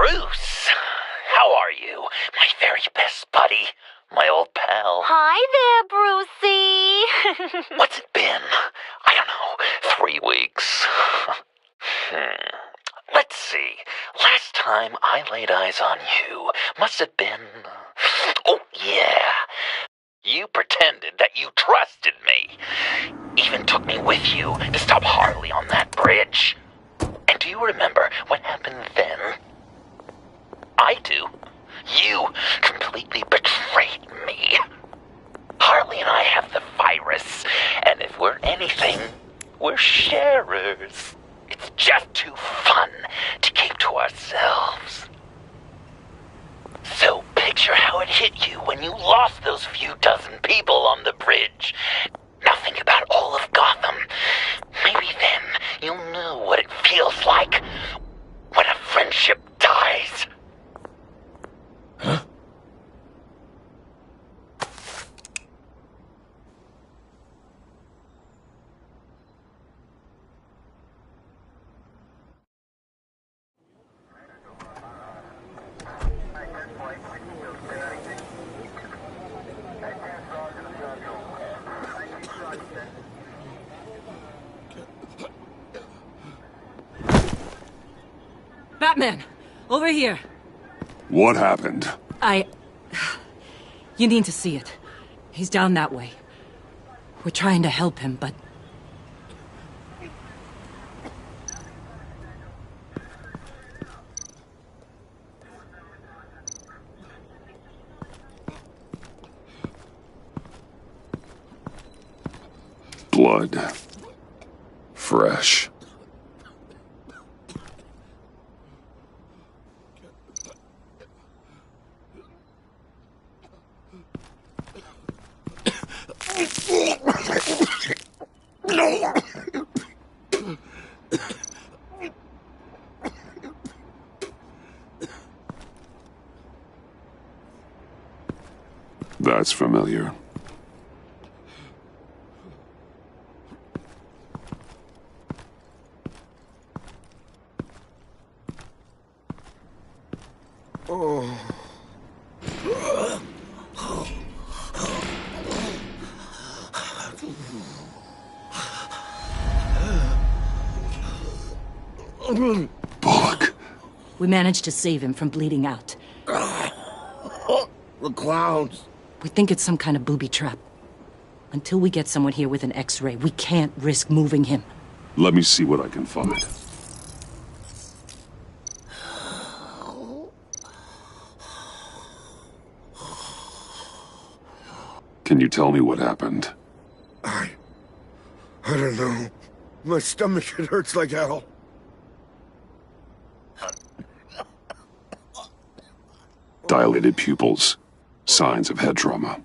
Bruce, how are you? My very best buddy, my old pal. Hi there, Brucey. What's it been? I don't know, 3 weeks. Let's see. Last time I laid eyes on you must have been... Oh, yeah. You pretended that you trusted me. Even took me with you to stop Harley on that bridge. And do you remember what happened then? I do. You completely betrayed me. Harley and I have the virus, and if we're anything, we're sharers. It's just too fun to keep to ourselves. So picture how it hit you when you lost those few dozen people on the bridge. Now think about all of Gotham. Maybe then you'll know what it feels like when a friendship dies. Huh? Batman! Over here! What happened? You need to see it. He's down that way. We're trying to help him, but... Blood. Fresh. That's familiar. Bullock. We managed to save him from bleeding out. The clowns. We think it's some kind of booby trap. Until we get someone here with an X-ray, we can't risk moving him. Let me see what I can find. Can you tell me what happened? I don't know. My stomach, it hurts like hell. Dilated pupils. Signs of head trauma.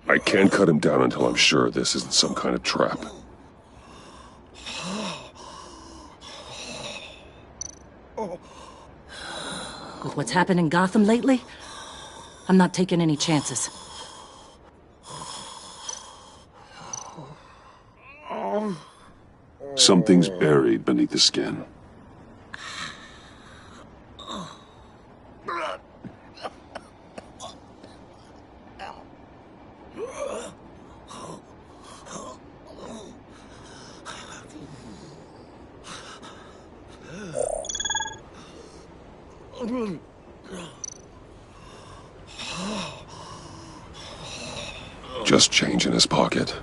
I can't cut him down until I'm sure this isn't some kind of trap. With what's happened in Gotham lately, I'm not taking any chances. Something's buried beneath the skin. Just change in his pocket.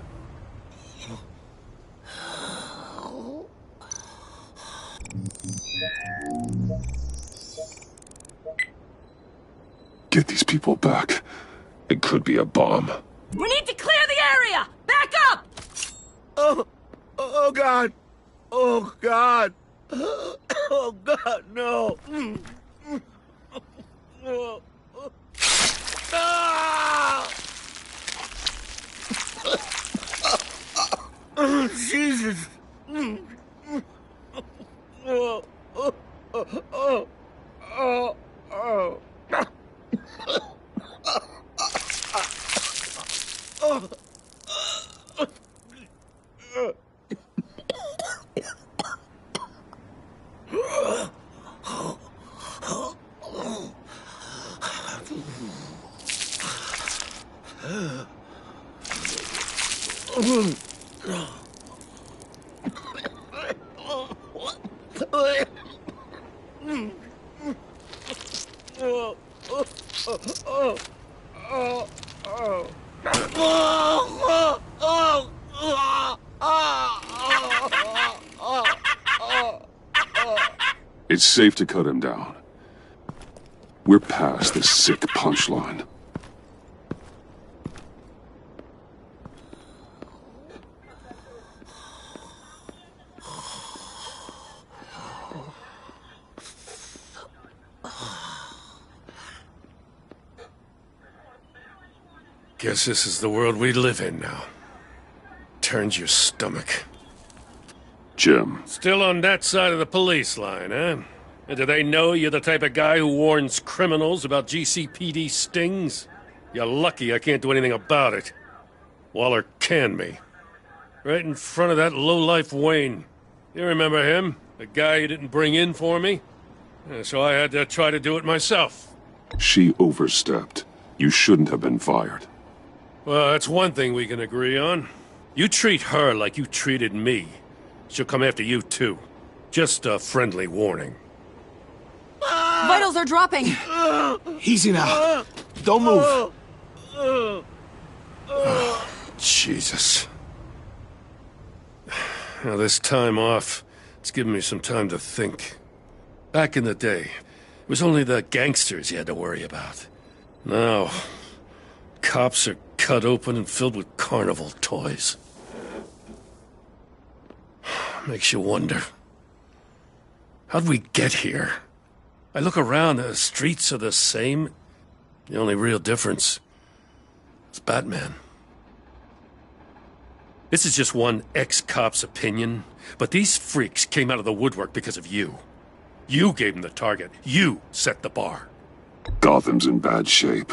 Get these people back. It could be a bomb. We need to clear the area! Back up! Oh God. Oh God. Oh God, no. Ah! Oh, Jesus. Oh, oh, oh, oh, oh. It's safe to cut him down. We're past the sick punchline. Guess this is the world we live in now. Turns your stomach. Jim, Still on that side of the police line, eh? And do they know you're the type of guy who warns criminals about GCPD stings? You're lucky I can't do anything about it. Waller canned me. Right in front of that lowlife Wayne. You remember him? The guy you didn't bring in for me? Yeah, so I had to try to do it myself. she overstepped. You shouldn't have been fired. Well, that's one thing we can agree on. You treat her like you treated me. She'll come after you, too. Just a friendly warning. Vitals are dropping! Easy now. Don't move. Jesus. Now, this time off, it's given me some time to think. Back in the day, it was only the gangsters you had to worry about. Now, cops are cut open and filled with carnival toys. Makes you wonder. How'd we get here? I look around, the streets are the same. The only real difference is Batman. This is just one ex-cop's opinion, but these freaks came out of the woodwork because of you. You gave them the target. You set the bar. Gotham's in bad shape.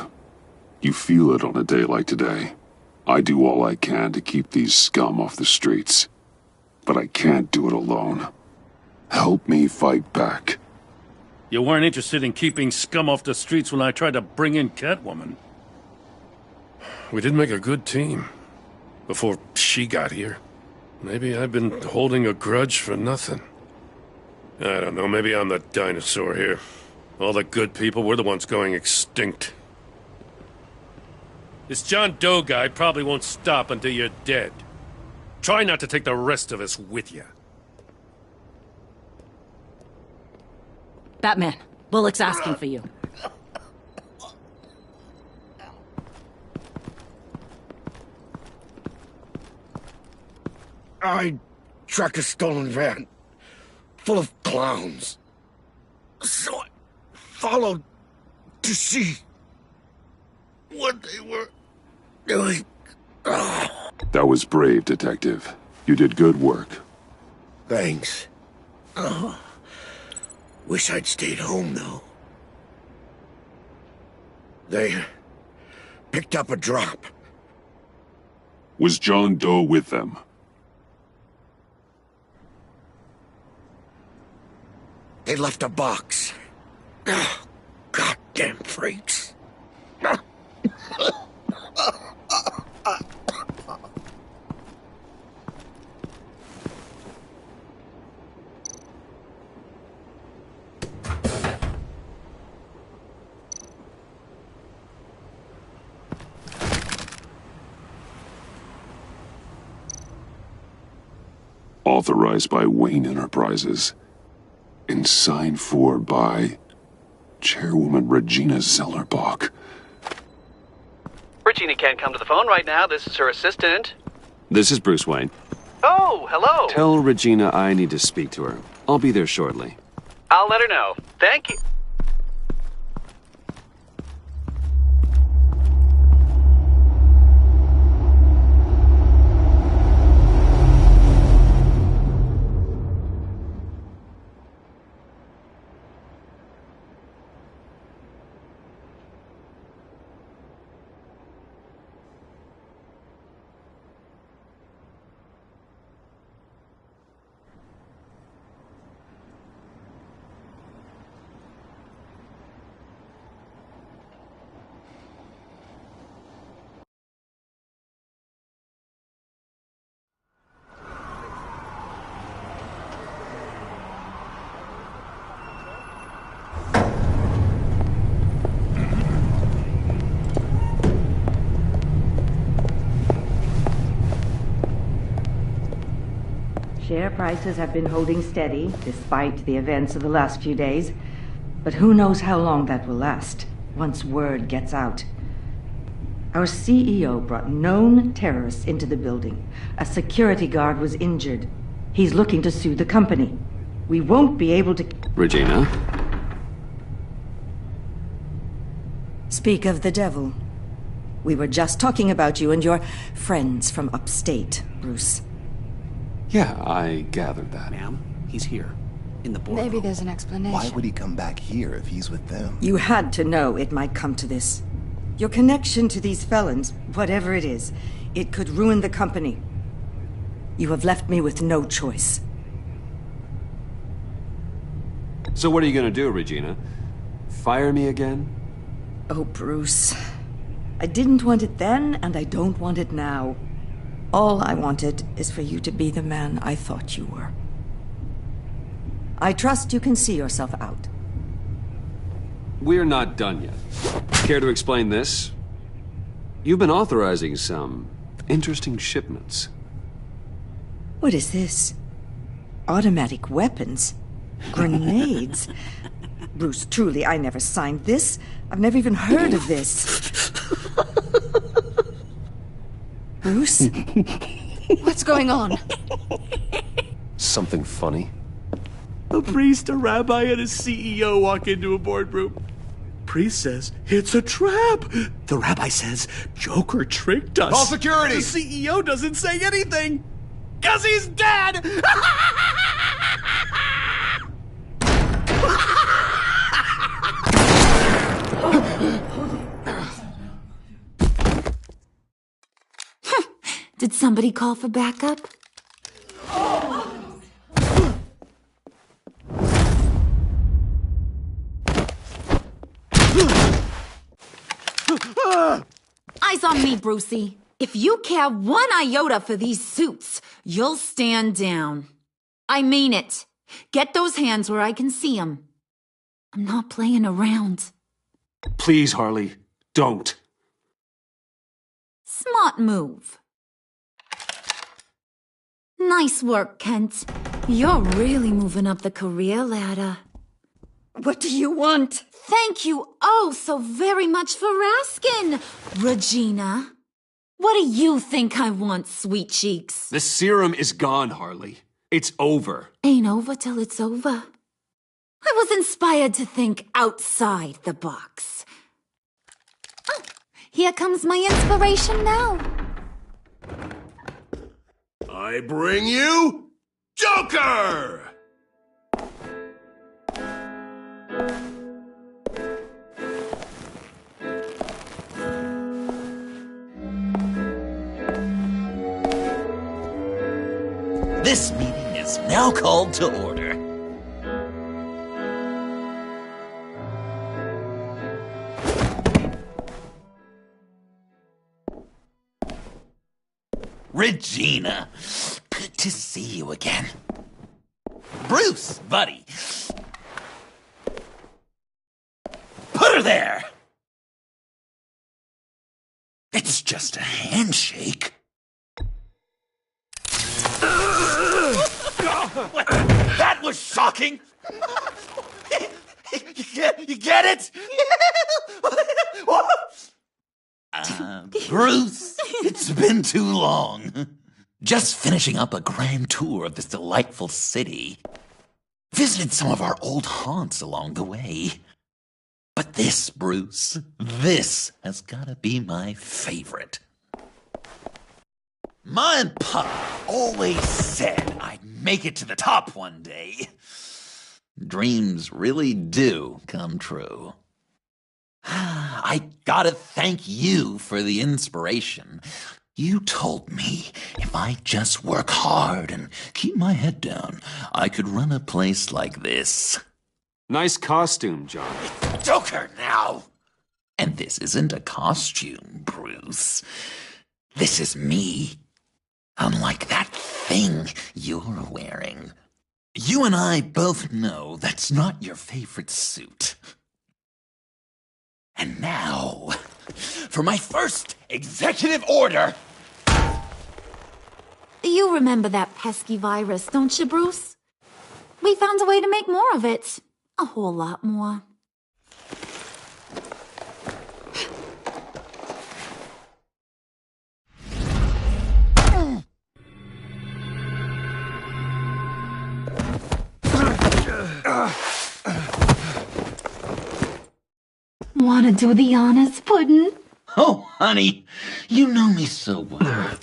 You feel it on a day like today. I do all I can to keep these scum off the streets. But I can't do it alone. Help me fight back. You weren't interested in keeping scum off the streets when I tried to bring in Catwoman. We did make a good team. Before she got here. Maybe I've been holding a grudge for nothing. I don't know, maybe I'm the dinosaur here. All the good people, we're the ones going extinct. This John Doe guy probably won't stop until you're dead. Try not to take the rest of us with you. Batman, Bullock's asking for you. I tracked a stolen van full of clowns. So I followed to see what they were doing. That was brave, Detective. You did good work. Thanks. Wish I'd stayed home, though. They picked up a drop. Was John Doe with them? They left a box. Goddamn freaks. Authorized by Wayne Enterprises. And signed for by Chairwoman Regina Zellerbach. Regina can't come to the phone right now. This is her assistant. This is Bruce Wayne. Oh, hello. Tell Regina I need to speak to her. I'll be there shortly. I'll let her know. Thank you. Share prices have been holding steady, despite the events of the last few days. But who knows how long that will last, once word gets out. Our CEO brought known terrorists into the building. A security guard was injured. He's looking to sue the company. We won't be able to... Regina? Speak of the devil. We were just talking about you and your friends from upstate, Bruce. Yeah, I gathered that. Ma'am, he's here. In the boardroom. Maybe there's an explanation. Why would he come back here if he's with them? You had to know it might come to this. Your connection to these felons, whatever it is, it could ruin the company. You have left me with no choice. So what are you gonna do, Regina? Fire me again? Oh, Bruce. I didn't want it then, and I don't want it now. All I wanted is for you to be the man I thought you were. I trust you can see yourself out. We're not done yet. Care to explain this? You've been authorizing some interesting shipments. What is this? Automatic weapons? Grenades? Bruce, truly, I never signed this. I've never even heard of this. Bruce? What's going on? Something funny? A priest, a rabbi, and a CEO walk into a boardroom. Priest says, it's a trap. The rabbi says, Joker tricked us. Call security! The CEO doesn't say anything. 'Cause he's dead! Did somebody call for backup? Eyes on me, Brucey. If you care one iota for these suits, you'll stand down. I mean it. Get those hands where I can see them. I'm not playing around. Please, Harley, don't. Smart move. Nice work, Kent. You're really moving up the career ladder. What do you want? Thank you oh so very much for asking, Regina. What do you think I want, sweet cheeks? The serum is gone, Harley. It's over. Ain't over till it's over. I was inspired to think outside the box. Oh, here comes my inspiration now. I bring you Joker! This meeting is now called to order. Regina, good to see you again. Bruce, buddy. Put her there! It's just a handshake. That was shocking! You get it? Bruce, it's been too long. Just finishing up a grand tour of this delightful city. Visited some of our old haunts along the way. But this, Bruce, this has gotta be my favorite. Ma and Pa always said I'd make it to the top one day. Dreams really do come true. I gotta thank you for the inspiration. You told me if I just work hard and keep my head down, I could run a place like this. Nice costume, John. It's Joker now! And this isn't a costume, Bruce. This is me. Unlike that thing you're wearing. You and I both know that's not your favorite suit. And now, for my first executive order. You remember that pesky virus, don't you, Bruce? We found a way to make more of it. A whole lot more. Wanna do the honors, Puddin'? Oh, honey, you know me so well.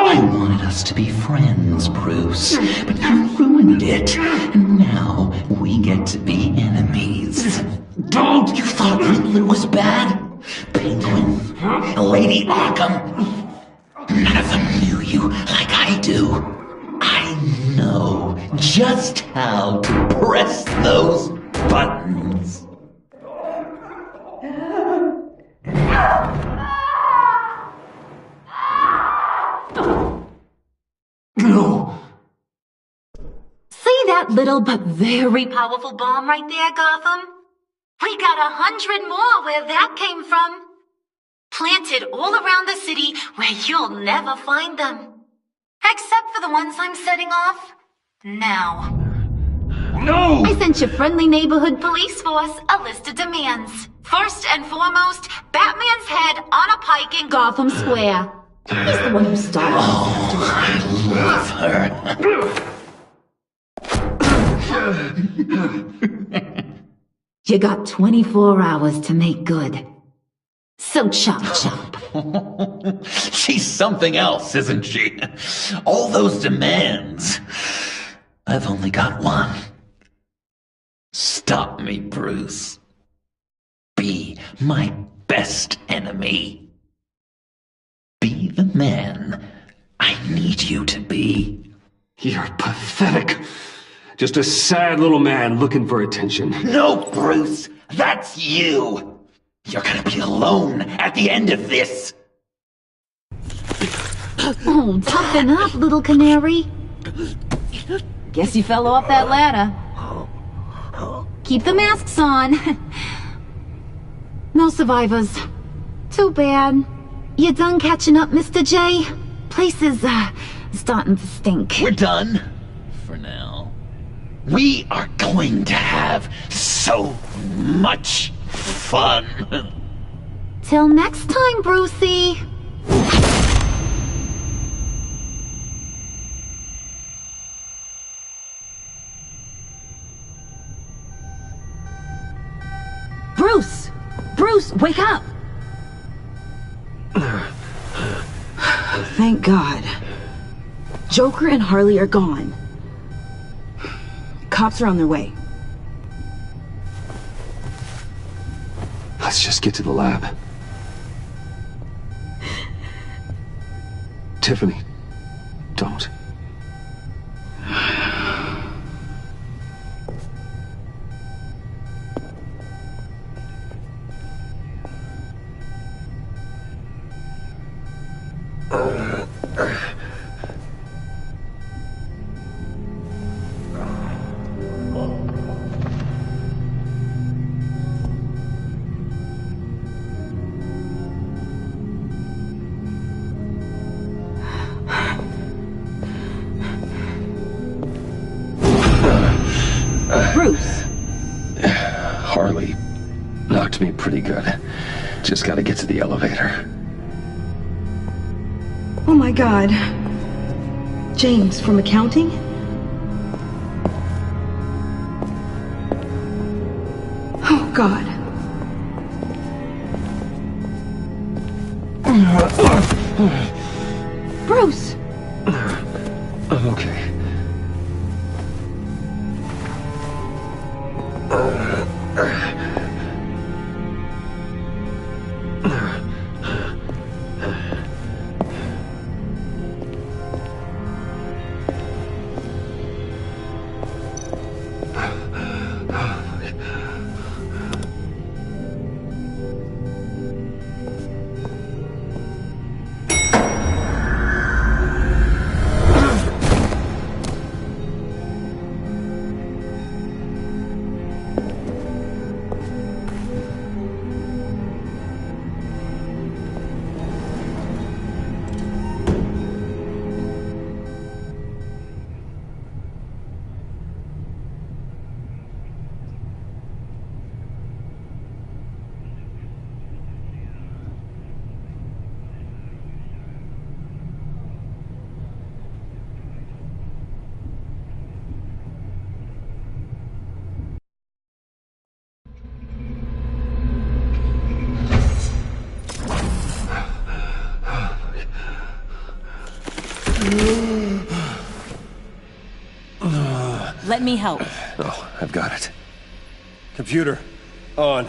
I wanted us to be friends, Bruce, but you ruined it. And now we get to be enemies. Don't! You thought Riddler was bad? Penguin, Lady Arkham. None of them knew you like I do. I know just how to press those buttons. No. See that little but very powerful bomb right there, Gotham? We got 100 more where that came from. Planted all around the city where you'll never find them. Except for the ones I'm setting off now. No! I sent your friendly neighborhood police force a list of demands. First and foremost, Batman's head on a pike in Gotham Square. He's the one who started. Oh, I love her. You got 24 hours to make good. So chop chop. She's something else, isn't she? All those demands. I've only got one. Stop me, Bruce. Be my best enemy. Be the man I need you to be. You're pathetic. Just a sad little man looking for attention. No, Bruce, that's you. You're gonna be alone at the end of this. Oh, toughen up, little canary. Guess you fell off that ladder. Keep the masks on. No survivors. Too bad. You done catching up, Mr. J? Place is, starting to stink. We're done. For now. We are going to have so much fun. Till next time, Brucey. Bruce! Bruce, wake up! Thank God. Joker and Harley are gone. Cops are on their way. Let's just get to the lab. Tiffany, don't. Bruce. Harley knocked me pretty good. Just gotta get to the elevator. Oh my God. James from accounting? Oh God. Bruce! I'm okay. Let me help. Oh, I've got it. Computer, on.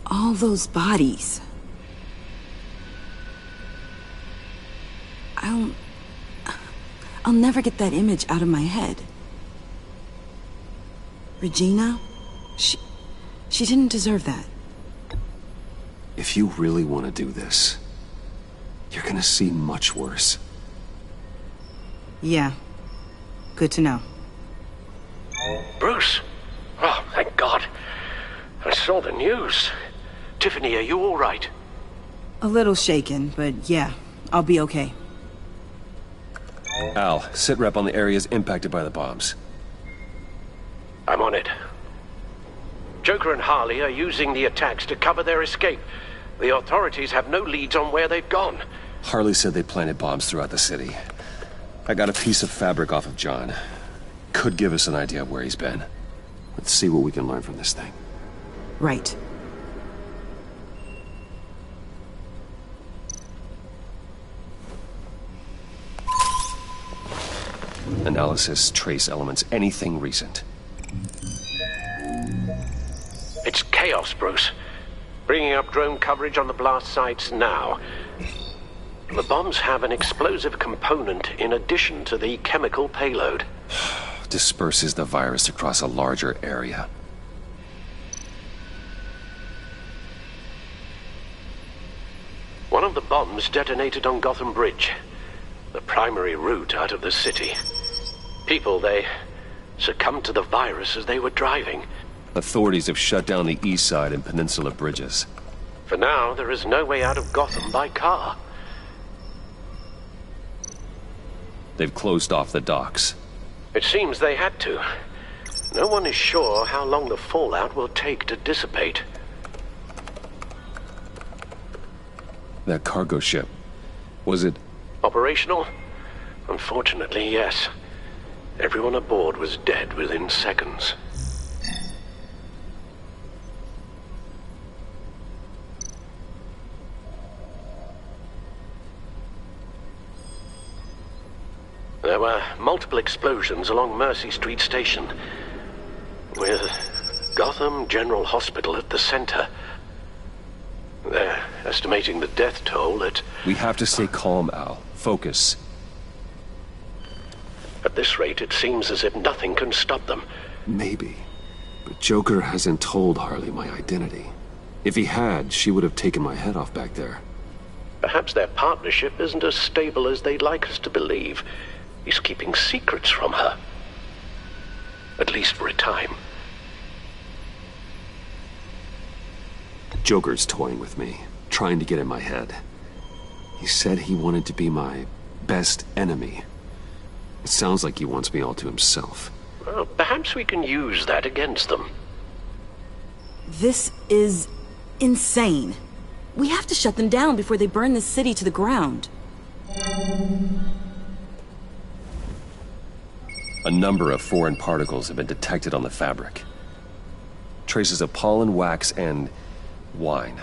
All those bodies. I'll never get that image out of my head. Regina? She didn't deserve that. If you really want to do this, you're gonna see much worse. Yeah. Good to know. Bruce! Oh, thank God. I saw the news. Tiffany, are you all right? A little shaken, but yeah, I'll be okay. Al, sit rep on the areas impacted by the bombs. I'm on it. Joker and Harley are using the attacks to cover their escape. The authorities have no leads on where they've gone. Harley said they planted bombs throughout the city. I got a piece of fabric off of John. Could give us an idea of where he's been. Let's see what we can learn from this thing. Right. Analysis, trace elements, anything recent. It's chaos, Bruce. Bringing up drone coverage on the blast sites now. The bombs have an explosive component in addition to the chemical payload. Disperses the virus across a larger area. One of the bombs detonated on Gotham Bridge, the primary route out of the city. People, they succumbed to the virus as they were driving. Authorities have shut down the east side and peninsula bridges. For now, there is no way out of Gotham by car. They've closed off the docks. It seems they had to. No one is sure how long the fallout will take to dissipate. That cargo ship, was it... Operational? Unfortunately, yes. Everyone aboard was dead within seconds. There were multiple explosions along Mercy Street Station, with Gotham General Hospital at the center. They're estimating the death toll at... We have to stay calm, Al. Focus. At this rate, it seems as if nothing can stop them. Maybe. But Joker hasn't told Harley my identity. If he had, she would have taken my head off back there. Perhaps their partnership isn't as stable as they'd like us to believe. He's keeping secrets from her. At least for a time. Joker's toying with me, trying to get in my head. He said he wanted to be my best enemy. It sounds like he wants me all to himself. Well, perhaps we can use that against them. This is insane. We have to shut them down before they burn this city to the ground. A number of foreign particles have been detected on the fabric. Traces of pollen, wax, and wine.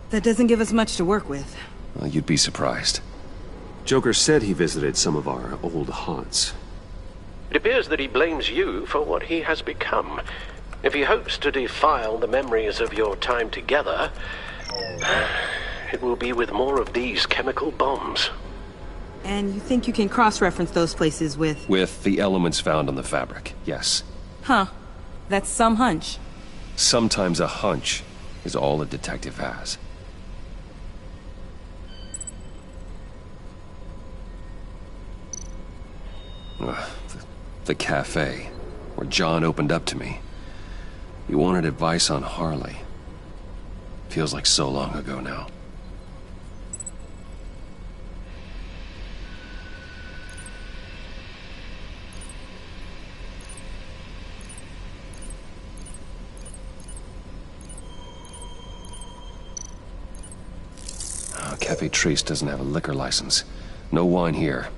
That doesn't give us much to work with. Well, you'd be surprised. Joker said he visited some of our old haunts. It appears that he blames you for what he has become. If he hopes to defile the memories of your time together, it will be with more of these chemical bombs. And you think you can cross-reference those places with... With the elements found on the fabric, yes. Huh. That's some hunch. Sometimes a hunch is all a detective has. The cafe, where John opened up to me. He wanted advice on Harley. Feels like so long ago now. Cafe Trace doesn't have a liquor license. No wine here.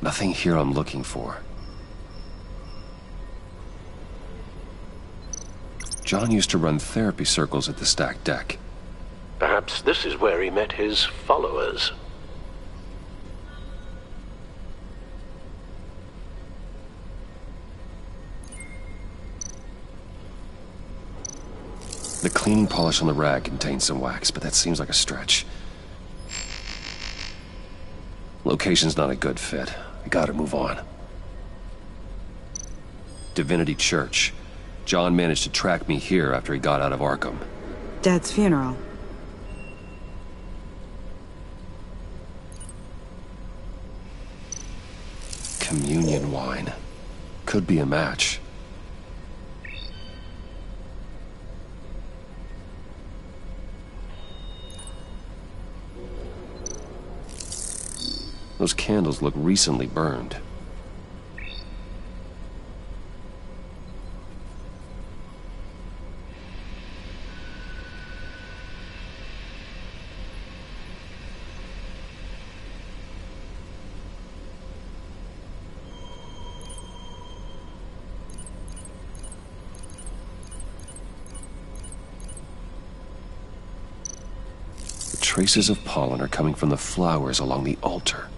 Nothing here I'm looking for. John used to run therapy circles at the stacked deck. Perhaps this is where he met his followers. The cleaning polish on the rag contains some wax, but that seems like a stretch. Location's not a good fit. I gotta move on. Divinity Church. John managed to track me here after he got out of Arkham. Dad's funeral. Communion wine. Could be a match. Those candles look recently burned. The traces of pollen are coming from the flowers along the altar.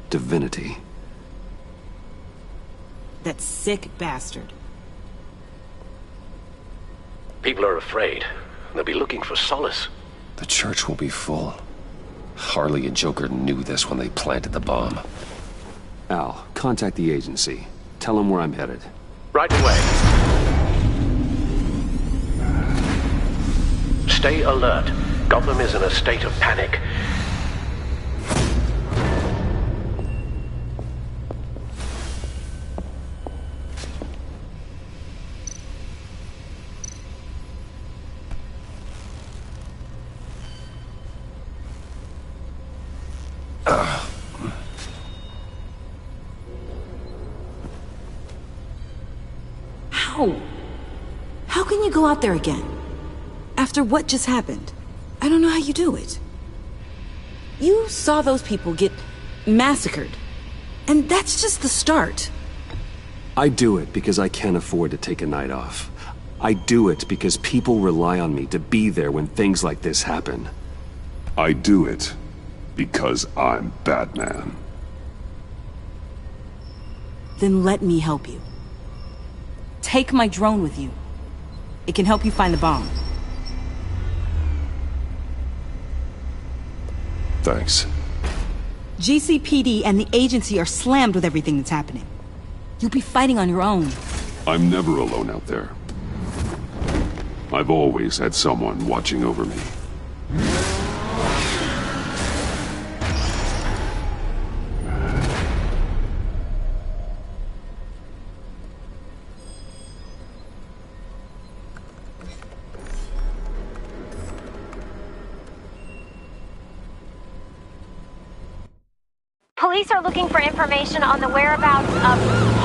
Divinity. That sick bastard. People are afraid. They'll be looking for solace. The church will be full. Harley and Joker knew this when they planted the bomb. Al, contact the agency. Tell them where I'm headed. Right away. Stay alert. Gotham is in a state of panic. How can you go out there again? After what just happened? I don't know how you do it. You saw those people get massacred. And that's just the start. I do it because I can't afford to take a night off. I do it because people rely on me to be there when things like this happen. I do it because I'm Batman. Then let me help you. Take my drone with you. It can help you find the bomb. Thanks. GCPD and the agency are slammed with everything that's happening. You'll be fighting on your own. I'm never alone out there. I've always had someone watching over me. Police are looking for information on the whereabouts of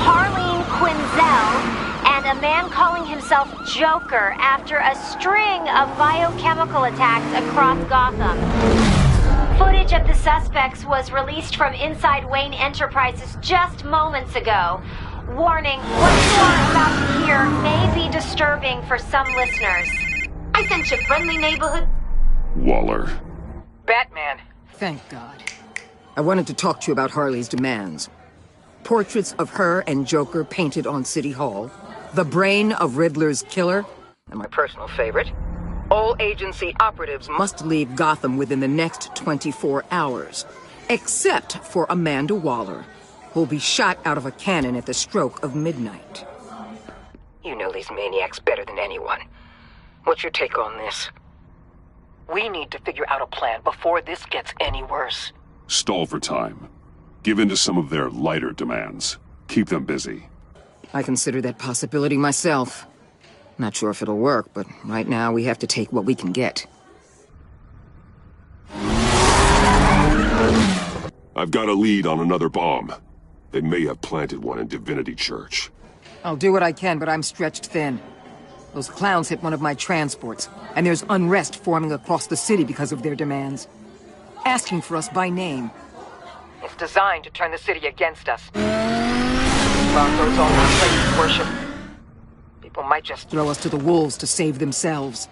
Harleen Quinzel and a man calling himself Joker after a string of biochemical attacks across Gotham. Footage of the suspects was released from inside Wayne Enterprises just moments ago. Warning, what you are about to hear may be disturbing for some listeners. I sent you friendly neighborhood... Waller. Batman. Thank God. I wanted to talk to you about Harley's demands. Portraits of her and Joker painted on City Hall. The brain of Riddler's killer. And my personal favorite. All agency operatives must leave Gotham within the next 24 hours. Except for Amanda Waller, who'll be shot out of a cannon at the stroke of midnight. You know these maniacs better than anyone. What's your take on this? We need to figure out a plan before this gets any worse. Stall for time. Give in to some of their lighter demands. Keep them busy. I consider that possibility myself. Not sure if it'll work, but right now we have to take what we can get. I've got a lead on another bomb. They may have planted one in Divinity Church. I'll do what I can, but I'm stretched thin. Those clowns hit one of my transports, and there's unrest forming across the city because of their demands. Asking for us by name. It's designed to turn the city against us. About those altar places worship. People might just throw us to the wolves to save themselves.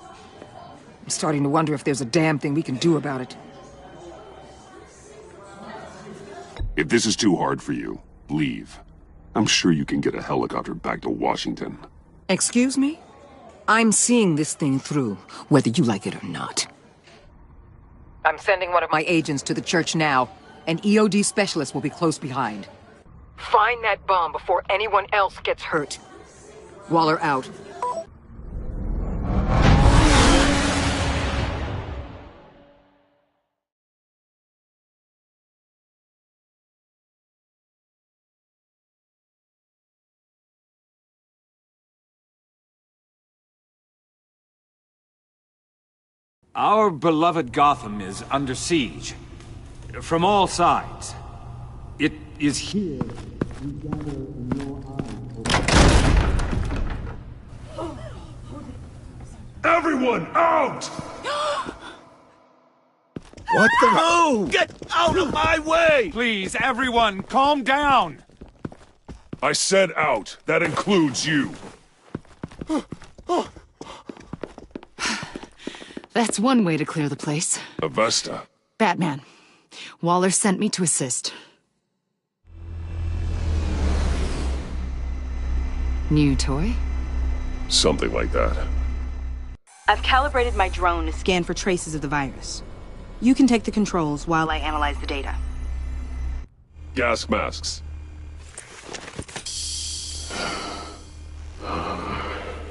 I'm starting to wonder if there's a damn thing we can do about it. If this is too hard for you, leave. I'm sure you can get a helicopter back to Washington. Excuse me? I'm seeing this thing through, whether you like it or not. I'm sending one of my agents to the church now. An EOD specialist will be close behind. Find that bomb before anyone else gets hurt. Waller out. Our beloved Gotham is under siege. From all sides. It is here we gather in your eyes. Everyone, out! What the? No! Get out of my way! Please, everyone, calm down! I said out. That includes you. That's one way to clear the place. Avesta. Batman. Waller sent me to assist. New toy? Something like that. I've calibrated my drone to scan for traces of the virus. You can take the controls while I analyze the data. Gas masks.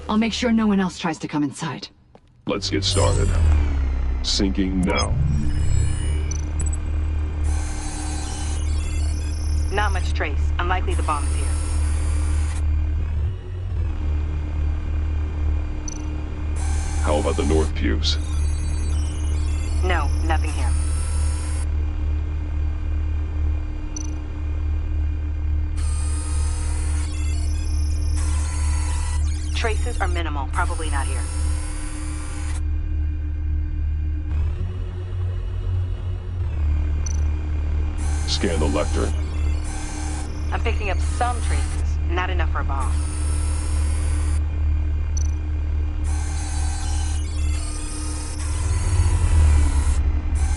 I'll make sure no one else tries to come inside. Let's get started. Syncing now. Not much trace. Unlikely the bomb is here. How about the north pews? No, nothing here. Traces are minimal. Probably not here. Scan the lectern. I'm picking up some traces. Not enough for a bomb.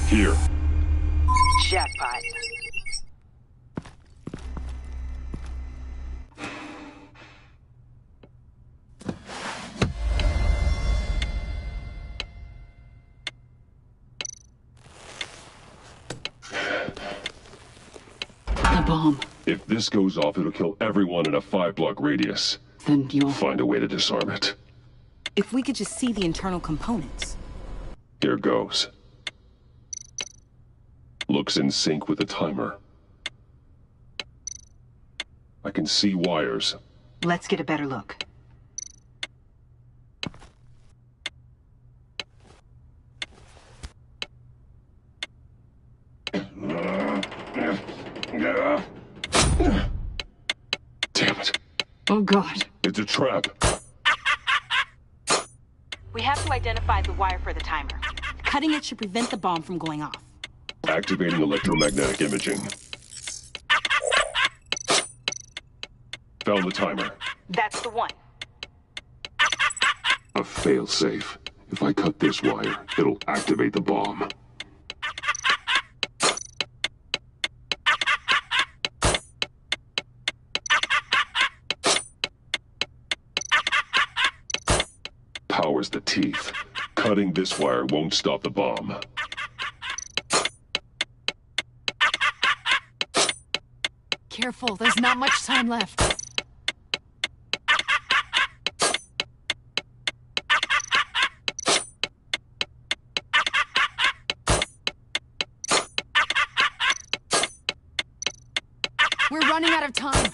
Here. Jackpot. The bomb. If this goes off, it'll kill everyone in a 5-block radius. Then you'll find a way to disarm it. If we could just see the internal components. Here goes. Looks in sync with the timer. I can see wires. Let's get a better look. Damn it. Oh, God. It's a trap. We have to identify the wire for the timer. Cutting it should prevent the bomb from going off. Activating electromagnetic imaging. Found the timer. That's the one. A failsafe. If I cut this wire, it'll activate the bomb. Powers the teeth. Cutting this wire won't stop the bomb. Careful, there's not much time left. We're running out of time.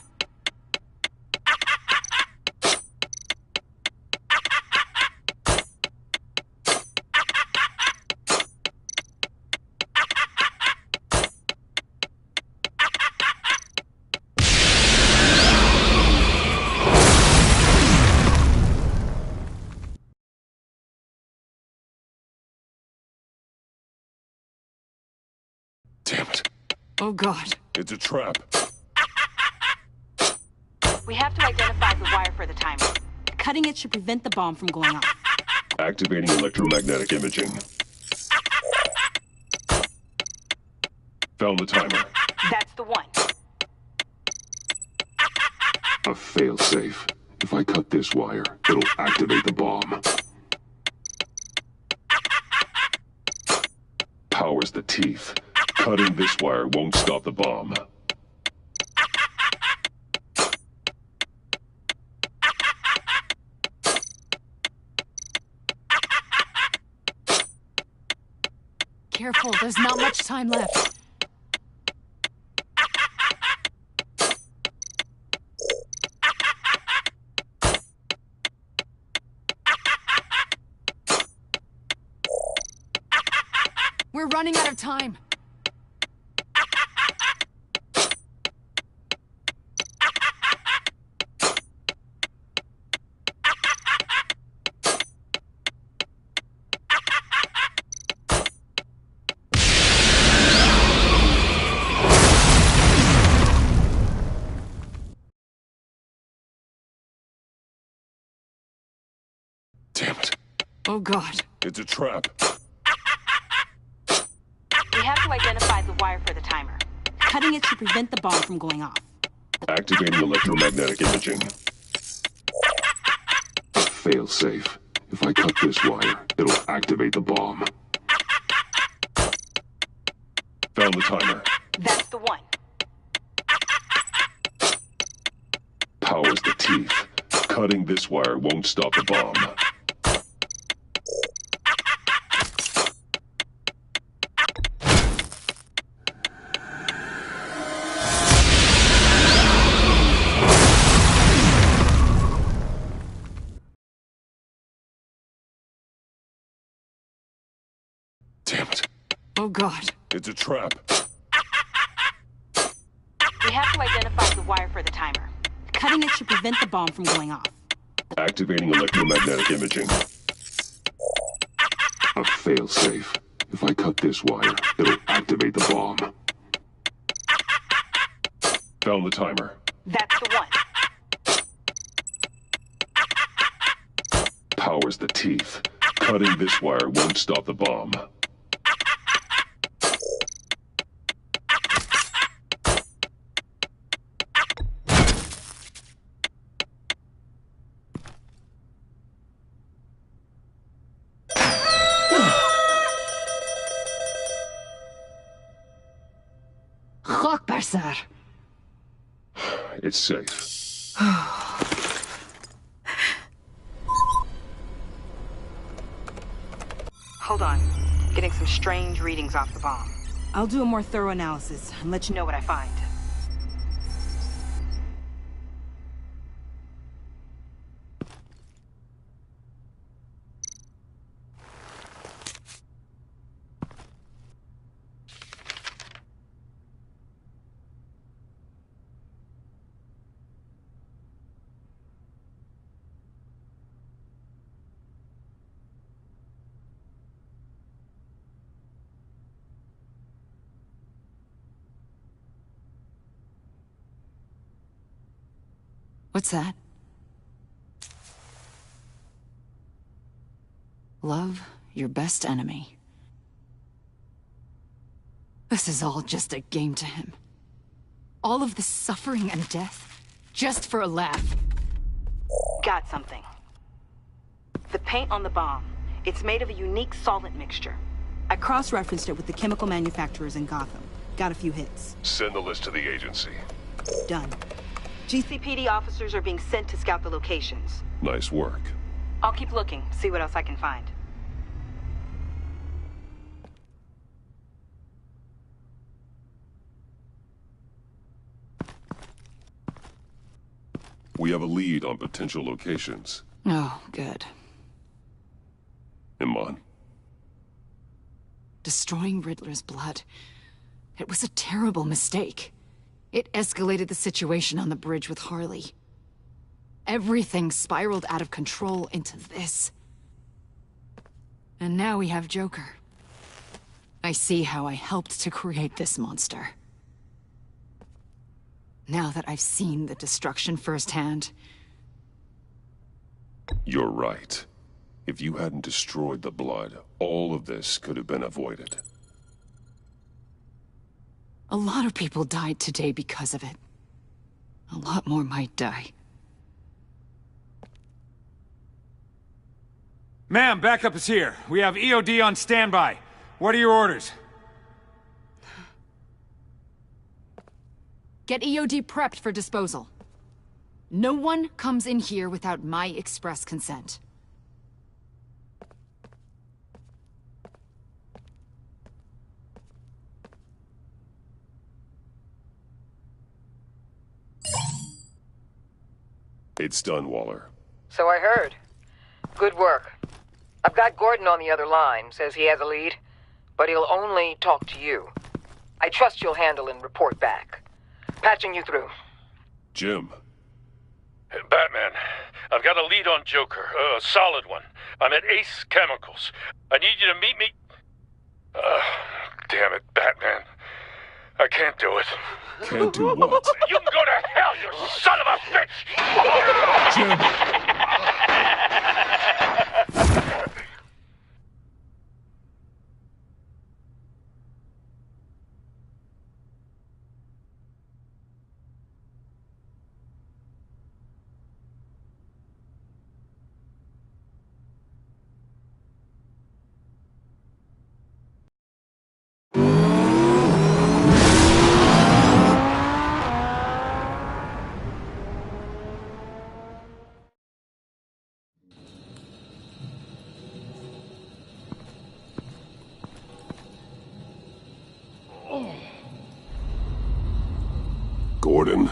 Damn it. Oh, God. It's a trap. We have to identify the wire for the timer. Cutting it should prevent the bomb from going off. Activating electromagnetic imaging. Found the timer. That's the one. A failsafe. If I cut this wire, it'll activate the bomb. Powers the teeth. Cutting this wire won't stop the bomb. Careful, there's not much time left. We're running out of time. Damn it. Oh, God. It's a trap. We have to identify the wire for the timer. Cutting it should prevent the bomb from going off. Activating electromagnetic imaging. A failsafe. If I cut this wire, it'll activate the bomb. Found the timer. That's the one. Powers the teeth. Cutting this wire won't stop the bomb. Damn it. Oh, God. It's a trap. We have to identify the wire for the timer. Cutting it should prevent the bomb from going off. Activating electromagnetic imaging. A failsafe. If I cut this wire, it'll activate the bomb. Found the timer. That's the one. Powers the teeth. Cutting this wire won't stop the bomb. Chokbar, sir. It's safe. Hold on. Getting some strange readings off the bomb. I'll do a more thorough analysis and let you know what I find. What's that? Love your best enemy. This is all just a game to him. All of this suffering and death, just for a laugh. Got something. The paint on the bomb. It's made of a unique solvent mixture. I cross-referenced it with the chemical manufacturers in Gotham. Got a few hits. Send the list to the agency. Done. GCPD officers are being sent to scout the locations. Nice work. I'll keep looking, see what else I can find. We have a lead on potential locations. Oh, good. Iman. Destroying Riddler's blood. It was a terrible mistake. It escalated the situation on the bridge with Harley. Everything spiraled out of control into this. And now we have Joker. I see how I helped to create this monster. Now that I've seen the destruction firsthand. You're right. If you hadn't destroyed the blood, all of this could have been avoided. A lot of people died today because of it. A lot more might die. Ma'am, backup is here. We have EOD on standby. What are your orders? Get EOD prepped for disposal. No one comes in here without my express consent. It's done, Waller. So I heard. Good work. I've got Gordon on the other line, says he has a lead, but he'll only talk to you. I trust you'll handle and report back. Patching you through. Jim. Hey, Batman, I've got a lead on Joker, a solid one. I'm at Ace Chemicals. I need you to meet me... damn it, Batman. I can't do it. Can't do what? You can go to hell, you son of a bitch! Jim! Gordon.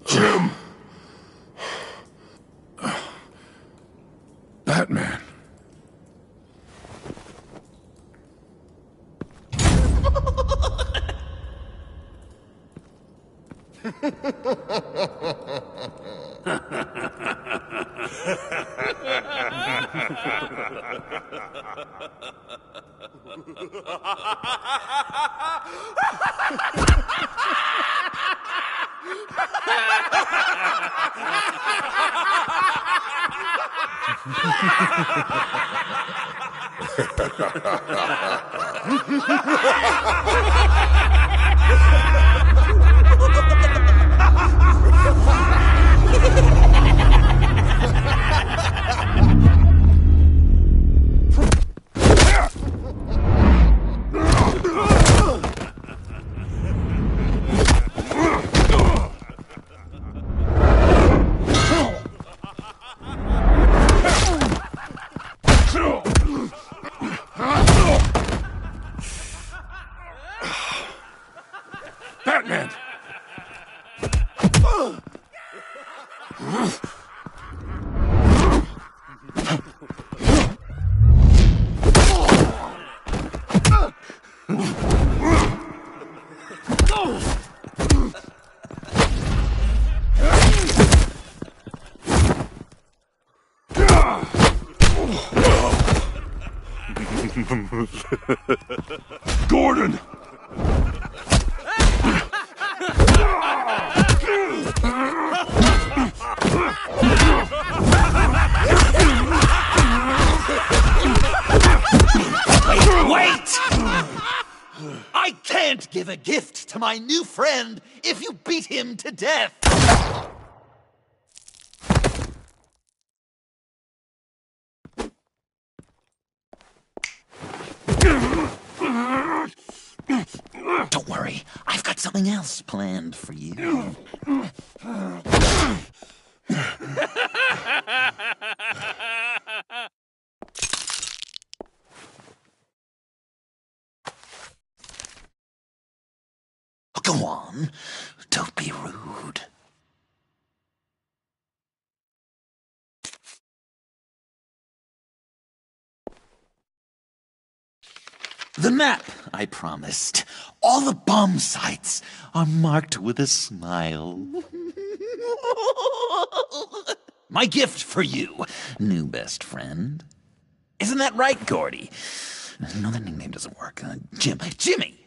Jim! Batman. Batman! Gordon! Wait! I can't give a gift to my new friend if you beat him to death! Don't worry, I've got something else planned for you. Go on, don't be rude. The map I promised. All the bomb sites are marked with a smile. My gift for you, new best friend. Isn't that right, Gordy? No, that nickname doesn't work. Jimmy!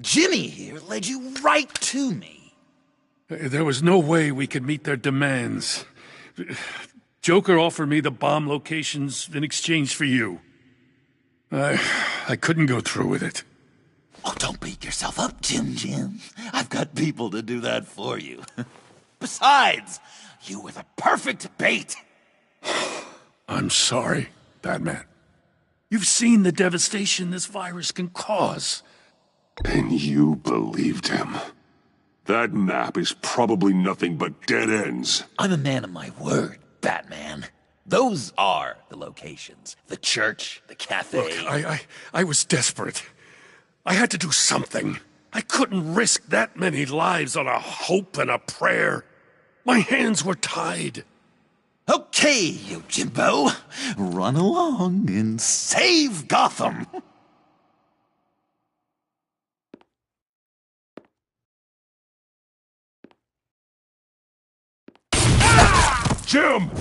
Jimmy here led you right to me. There was no way we could meet their demands. Joker offered me the bomb locations in exchange for you. I couldn't go through with it. Oh, don't beat yourself up, Jim. I've got people to do that for you. Besides, you were the perfect bait. I'm sorry, Batman. You've seen the devastation this virus can cause. And you believed him. That map is probably nothing but dead ends. I'm a man of my word, Batman. Those are the locations. The church, the cafe. Look, I was desperate. I had to do something. I couldn't risk that many lives on a hope and a prayer. My hands were tied. Okay, you Jimbo. Run along and save Gotham. Jim!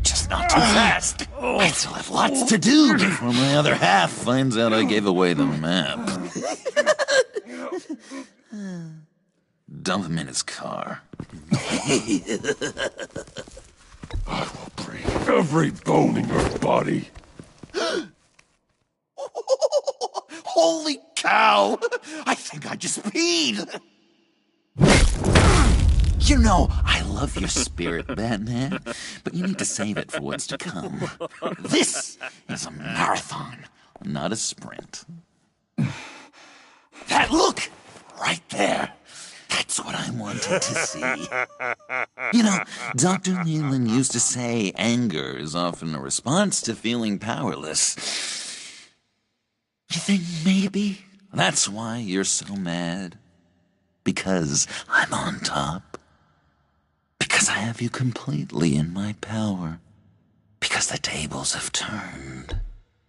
Just not too fast. I still have lots to do before my other half finds out I gave away the map. Dump him in his car. I will break every bone in your body. Holy cow! I think I just peed! You know, I love your spirit, Batman, but you need to save it for what's to come. This is a marathon, not a sprint. That look! Right there! That's what I wanted to see. You know, Dr. Leland used to say anger is often a response to feeling powerless. You think maybe that's why you're so mad? Because I'm on top? Because I have you completely in my power? Because the tables have turned?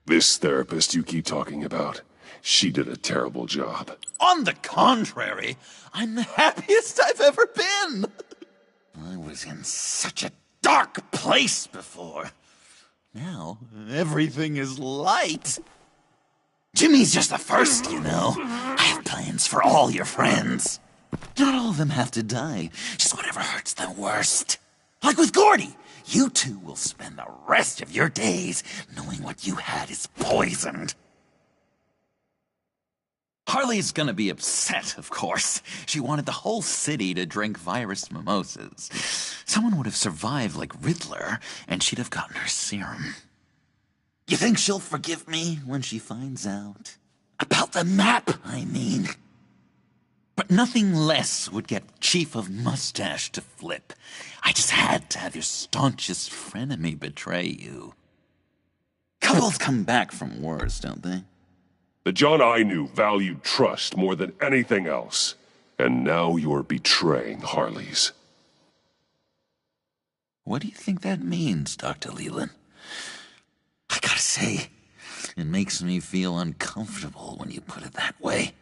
This therapist you keep talking about, she did a terrible job. On the contrary, I'm the happiest I've ever been. I was in such a dark place before. Now, everything is light. Jimmy's just the first, you know. I have plans for all your friends. Not all of them have to die, just whatever hurts them worst. Like with Gordy, you two will spend the rest of your days knowing what you had is poisoned. Harley's gonna be upset, of course. She wanted the whole city to drink virus mimosas. Someone would have survived like Riddler, and she'd have gotten her serum. You think she'll forgive me when she finds out? About the map, I mean. But nothing less would get Chief of Mustache to flip. I just had to have your staunchest frenemy betray you. Couples come back from wars, don't they? The John I knew valued trust more than anything else. And now you're betraying Harley's. What do you think that means, Dr. Leland? I gotta say, it makes me feel uncomfortable when you put it that way.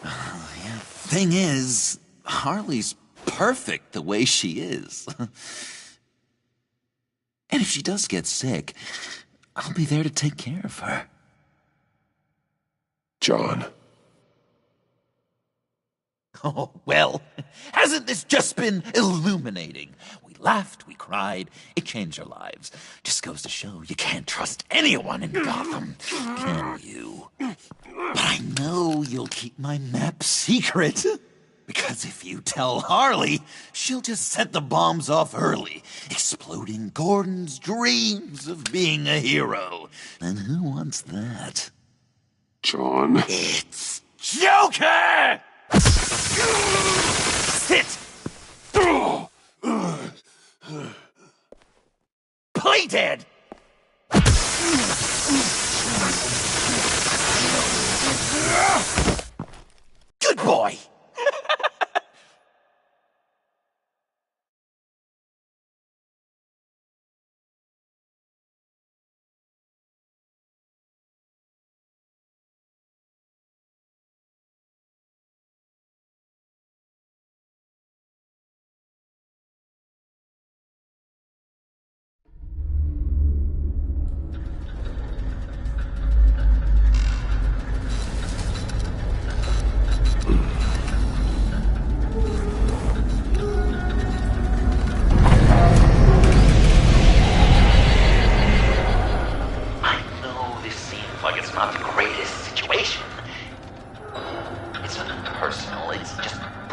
Yeah, thing is, Harley's perfect the way she is. And if she does get sick, I'll be there to take care of her. John. Oh, well, hasn't this just been illuminating? We laughed, we cried, it changed our lives. Just goes to show you can't trust anyone in Gotham, can you? But I know you'll keep my map secret. Because if you tell Harley, she'll just set the bombs off early, exploding Gordon's dreams of being a hero. And who wants that? John. It's Joker! Sit! Play dead! Good boy!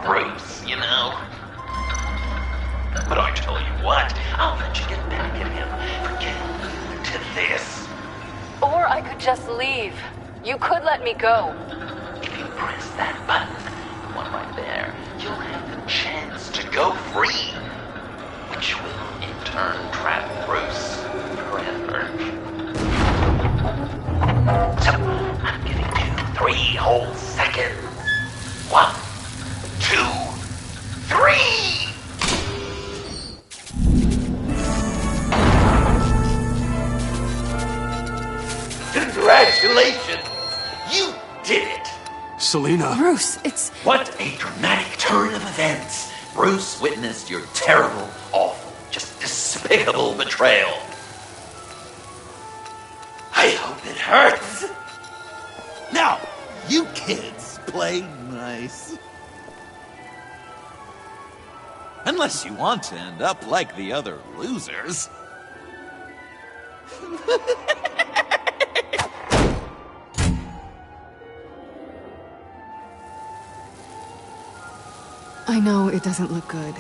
Bruce, you know? But I tell you what, I'll let you get back at him for getting you to this. Or I could just leave. You could let me go. If you press that button, the one right there, you'll have the chance to go free. Which will, in turn, trap Bruce forever. So, I'm giving you 3 whole seconds. 1, 2, 3! Congratulations! You did it! Selina. Bruce, it's... What a dramatic turn of events! Bruce witnessed your terrible, awful, just despicable betrayal. I hope it hurts! Now, you kids play nice. Unless you want to end up like the other losers. I know it doesn't look good,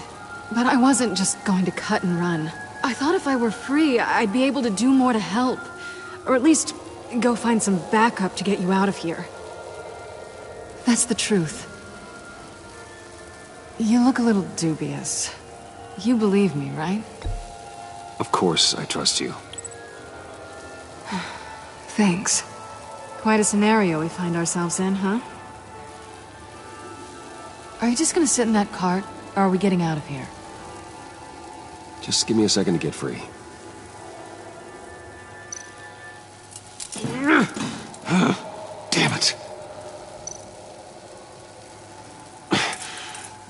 but I wasn't just going to cut and run. I thought if I were free, I'd be able to do more to help. Or at least go find some backup to get you out of here. That's the truth. You look a little dubious. You believe me, right? Of course, I trust you. Thanks. Quite a scenario we find ourselves in, huh? Are you just gonna sit in that cart, or are we getting out of here? Just give me a second to get free. Damn it.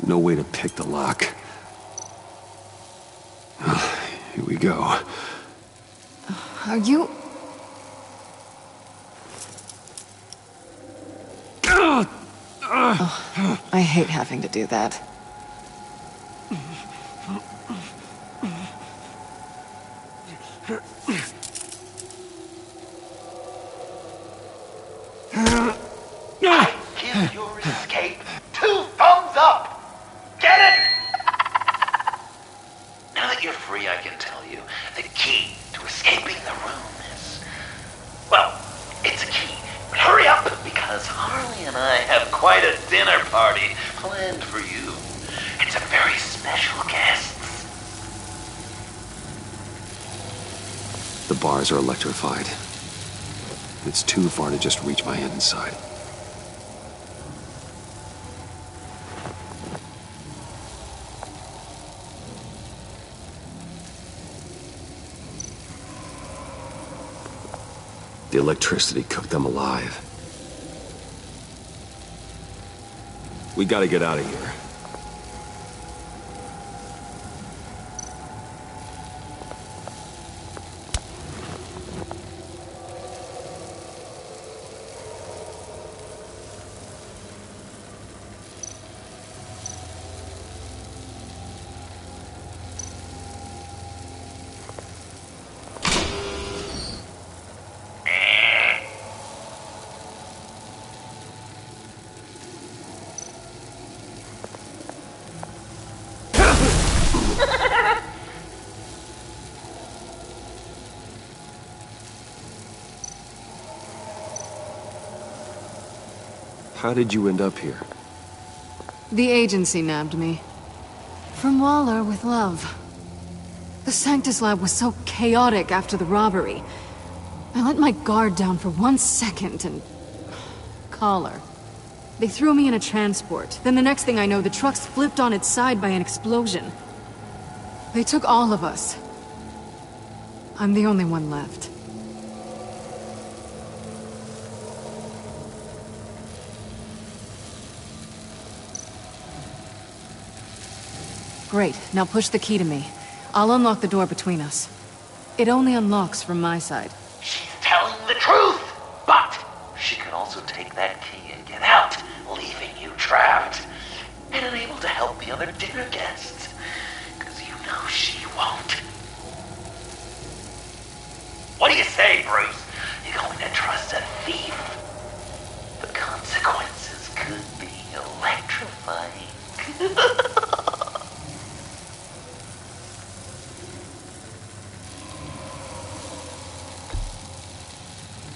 No way to pick the lock. Here we go. Are you... Oh, I hate having to do that. I give your escape 2 thumbs up! Get it? Now that you're free, I can tell you the key to escaping the room is... Well, it's a key, but hurry up, because Harley and I have quite a dinner party planned for you. It's a very special guest. The bars are electrified. It's too far to just reach my hand inside. The electricity cooked them alive. We gotta get out of here. How did you end up here? The agency nabbed me. From Waller with love. The Sanctus lab was so chaotic after the robbery. I let my guard down for 1 second and... collar. They threw me in a transport. Then the next thing I know, the truck's flipped on its side by an explosion. They took all of us. I'm the only one left. Great. Now push the key to me. I'll unlock the door between us. It only unlocks from my side. She's telling the truth! But she could also take that key and get out, leaving you trapped. And unable to help the other dinner guests. Because you know she won't. What do you say, Bruce? You going to trust a thief? The consequences could be electrifying. All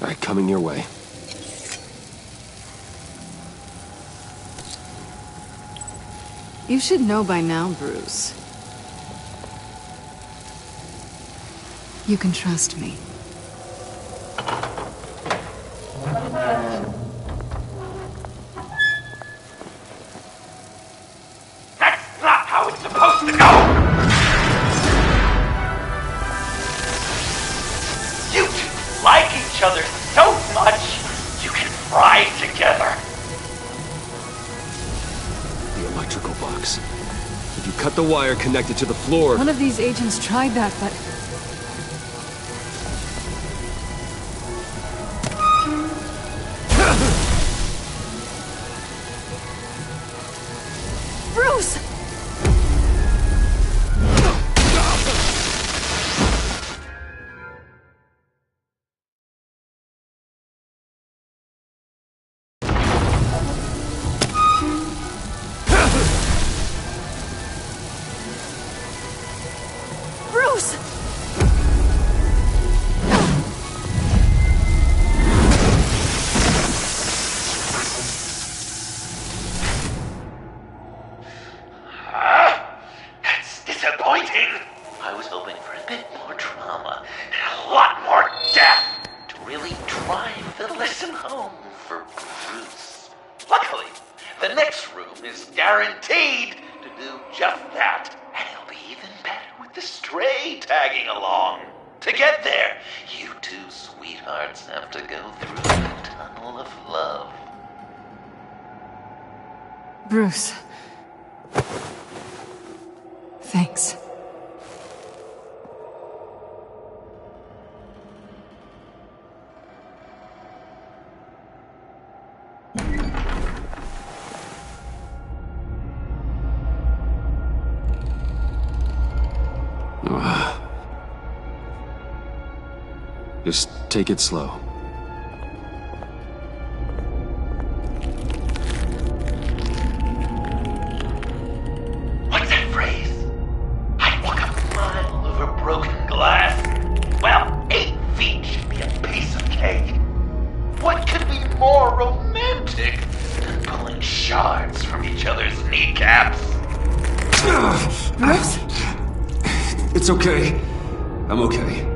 right, coming your way. You should know by now, Bruce. You can trust me. That's not how it's supposed to go! You two like each other so much, you can fry together. The electrical box. If you cut the wire connected to the floor... One of these agents tried that, but... Bruce! Bruce! That's disappointing. I was hoping for a bit more drama and a lot more death to really drive the lesson home for Bruce. Luckily, the next room is guaranteed to do just that. And it'll be even better with the stray tagging along. To get there, you two sweethearts have to go through the tunnel of love. Bruce. Thanks. Just take it slow. What's that phrase? I'd walk a mile over broken glass. Well, 8 feet should be a piece of cake. What could be more romantic than pulling shards from each other's kneecaps? Bruce? It's okay. I'm okay.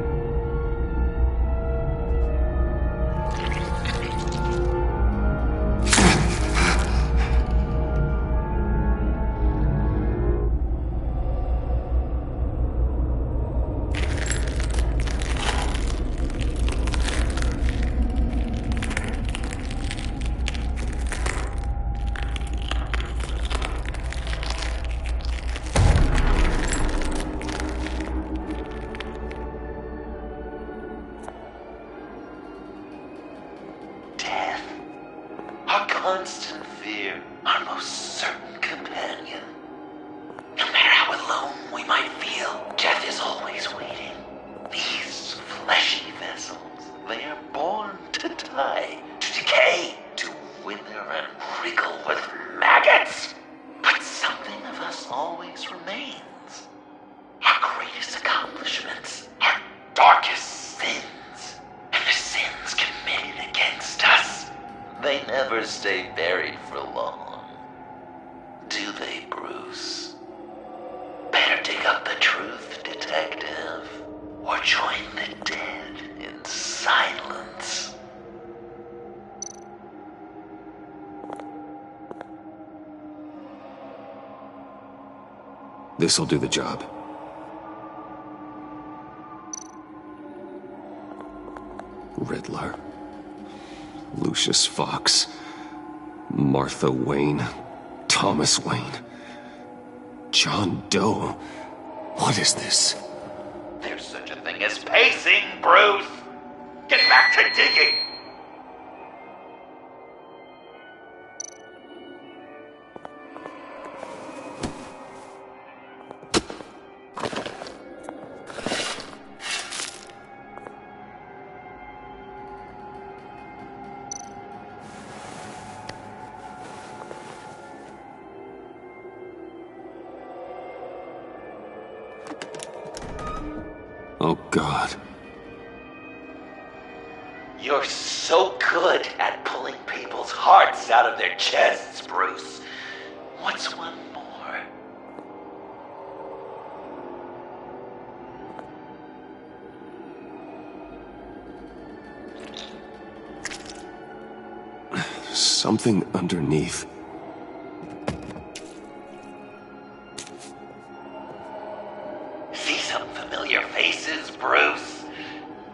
Constant fear, our most certain companion. No matter how alone we might feel, death is always waiting. These fleshy vessels, they are born to die, to decay, to wither and wriggle with maggots. But something of us always remains. Our greatest accomplishments, our darkest sins, and the sins committed against us. They never stay buried for long. Do they, Bruce? Better dig up the truth, detective, or join the dead in silence. This'll do the job. Riddler. Lucius Fox, Martha Wayne, Thomas Wayne, John Doe. What is this? There's such a thing as pacing, Bruce! Get back to digging! Oh, God. You're so good at pulling people's hearts out of their chests, Bruce. What's one more? Something underneath. See some familiar faces, Bruce?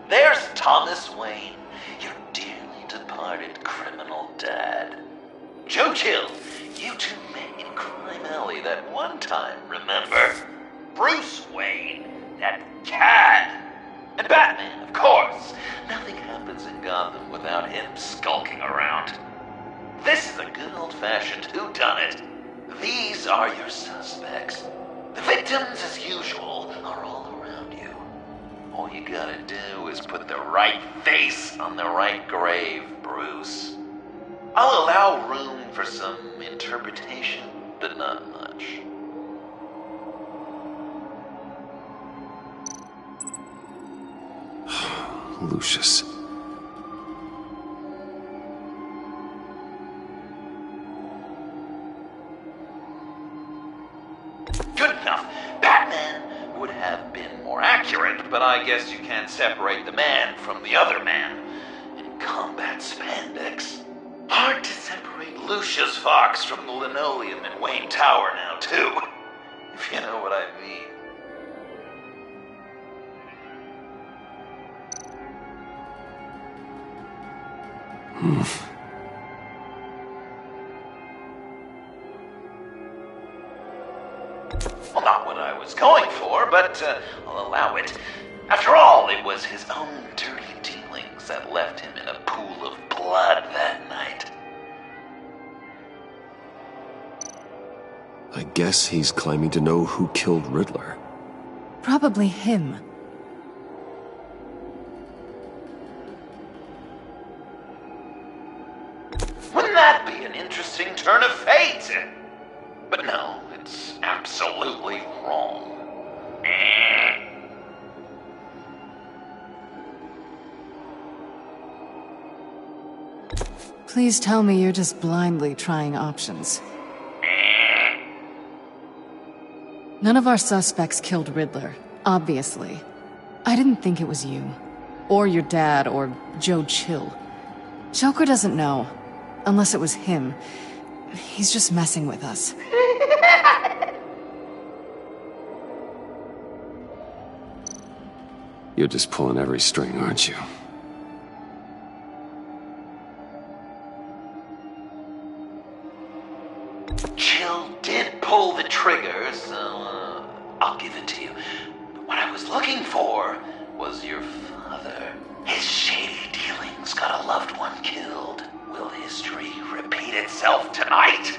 There's Thomas Wayne, your dearly departed criminal dad. Joe Chill, you two met in Crime Alley that one time, remember? Bruce Wayne, that cad. And Batman, of course. Nothing happens in Gotham without him skulking around. This is a good old-fashioned whodunit. These are your suspects. The victims, as usual, are all around you. All you gotta do is put the right face on the right grave, Bruce. I'll allow room for some interpretation, but not much. Lucius. Good enough. Batman would have been more accurate, but I guess you can't separate the man from the other man. In combat spandex. Hard to separate Lucius Fox from the linoleum in Wayne Tower now, too. If you know what I mean. Well, not what I was going for, but I'll allow it. After all, it was his own dirty dealings that left him in a pool of blood that night. I guess he's claiming to know who killed Riddler. Probably him. Wouldn't that be an interesting turn of fate? But no, it's absolutely wrong. Please tell me you're just blindly trying options. None of our suspects killed Riddler, obviously. I didn't think it was you. Or your dad, or Joe Chill. Joker doesn't know. Unless it was him. He's just messing with us. You're just pulling every string, aren't you? Chill did pull the trigger, so I'll give it to you. But what I was looking for was your father. His shady dealings got a loved one killed. Will history repeat itself tonight?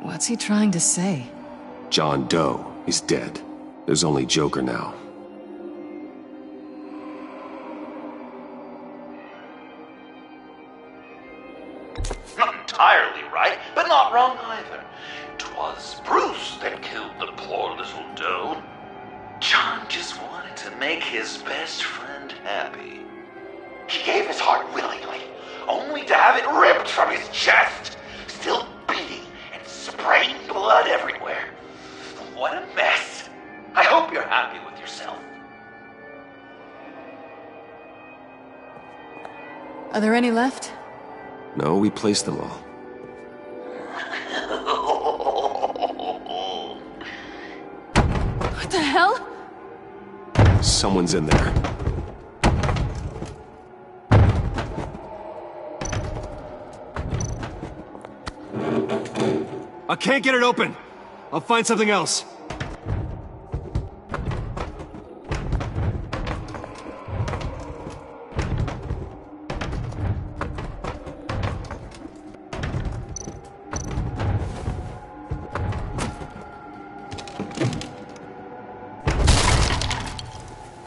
What's he trying to say? John Doe is dead. There's only Joker now. Not entirely right, but not wrong either. 'Twas Bruce that killed the poor little Doe. John just wanted to make his best friend happy. He gave his heart willingly, only to have it ripped from his chest, still beating and spraying blood everywhere. What a mess. I hope you're happy with yourself. Are there any left? No, we placed them all. What the hell? Someone's in there. I can't get it open. I'll find something else.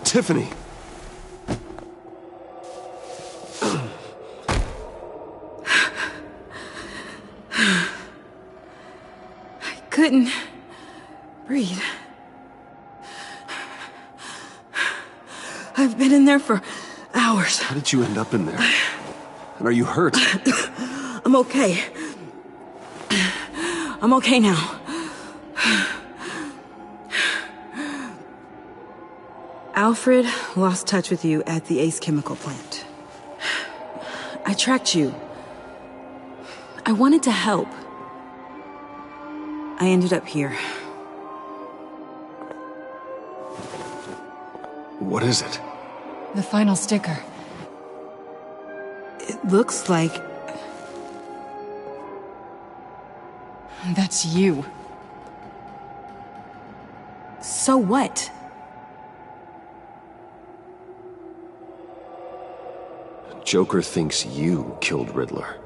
Tiffany! couldn't breathe. I've been in there for hours. How did you end up in there? And are you hurt? I'm okay. I'm okay now. Alfred lost touch with you at the Ace Chemical plant. I tracked you. I wanted to help. I ended up here. What is it? The final sticker. It looks like... That's you. So what? Joker thinks you killed Riddler.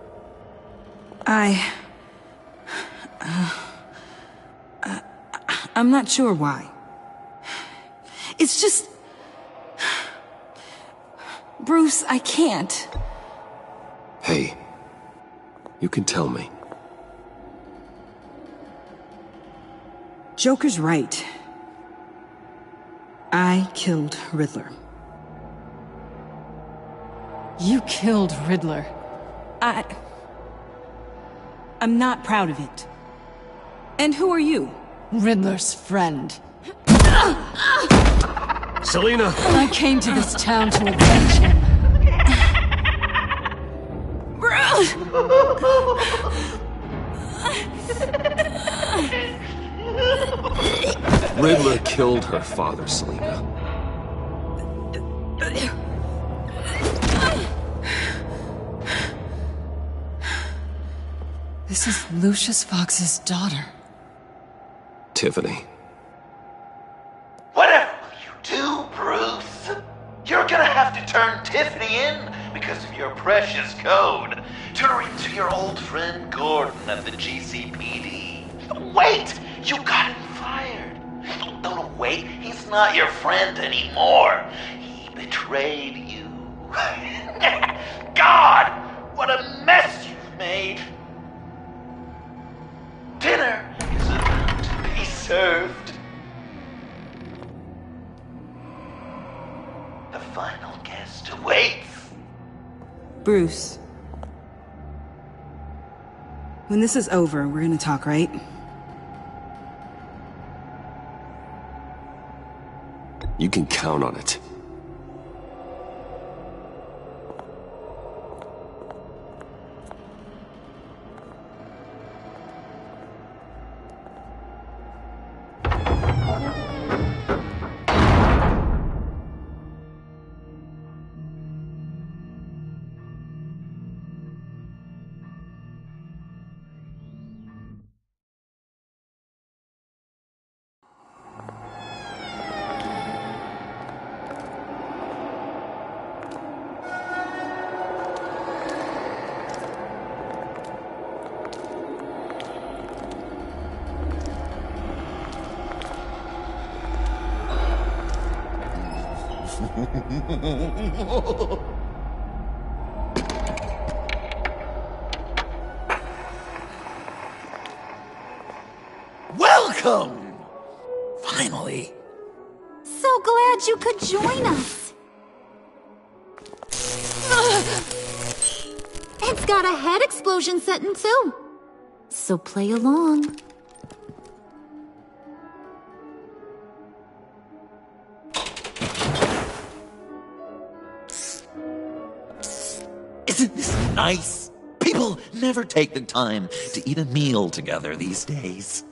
I'm not sure why. It's just... Bruce, I can't. Hey, you can tell me. Joker's right. I killed Riddler. You killed Riddler. I'm not proud of it. And who are you? Riddler's friend. Selina! I came to this town to avenge him. Riddler killed her father, Selina. This is Lucius Fox's daughter. Tiffany. Whatever will you do, Bruce? You're gonna have to turn Tiffany in because of your precious code. Turn her into your old friend Gordon at the GCPD. Wait! You got him fired. No, wait. He's not your friend anymore. He betrayed you. God! What a mess you've made! Dinner is about to be served. The final guest awaits. Bruce. When this is over, we're gonna talk, right? You can count on it. Welcome! Finally. So glad you could join us. It's got a head explosion setting too. So play along. Isn't this nice? People never take the time to eat a meal together these days.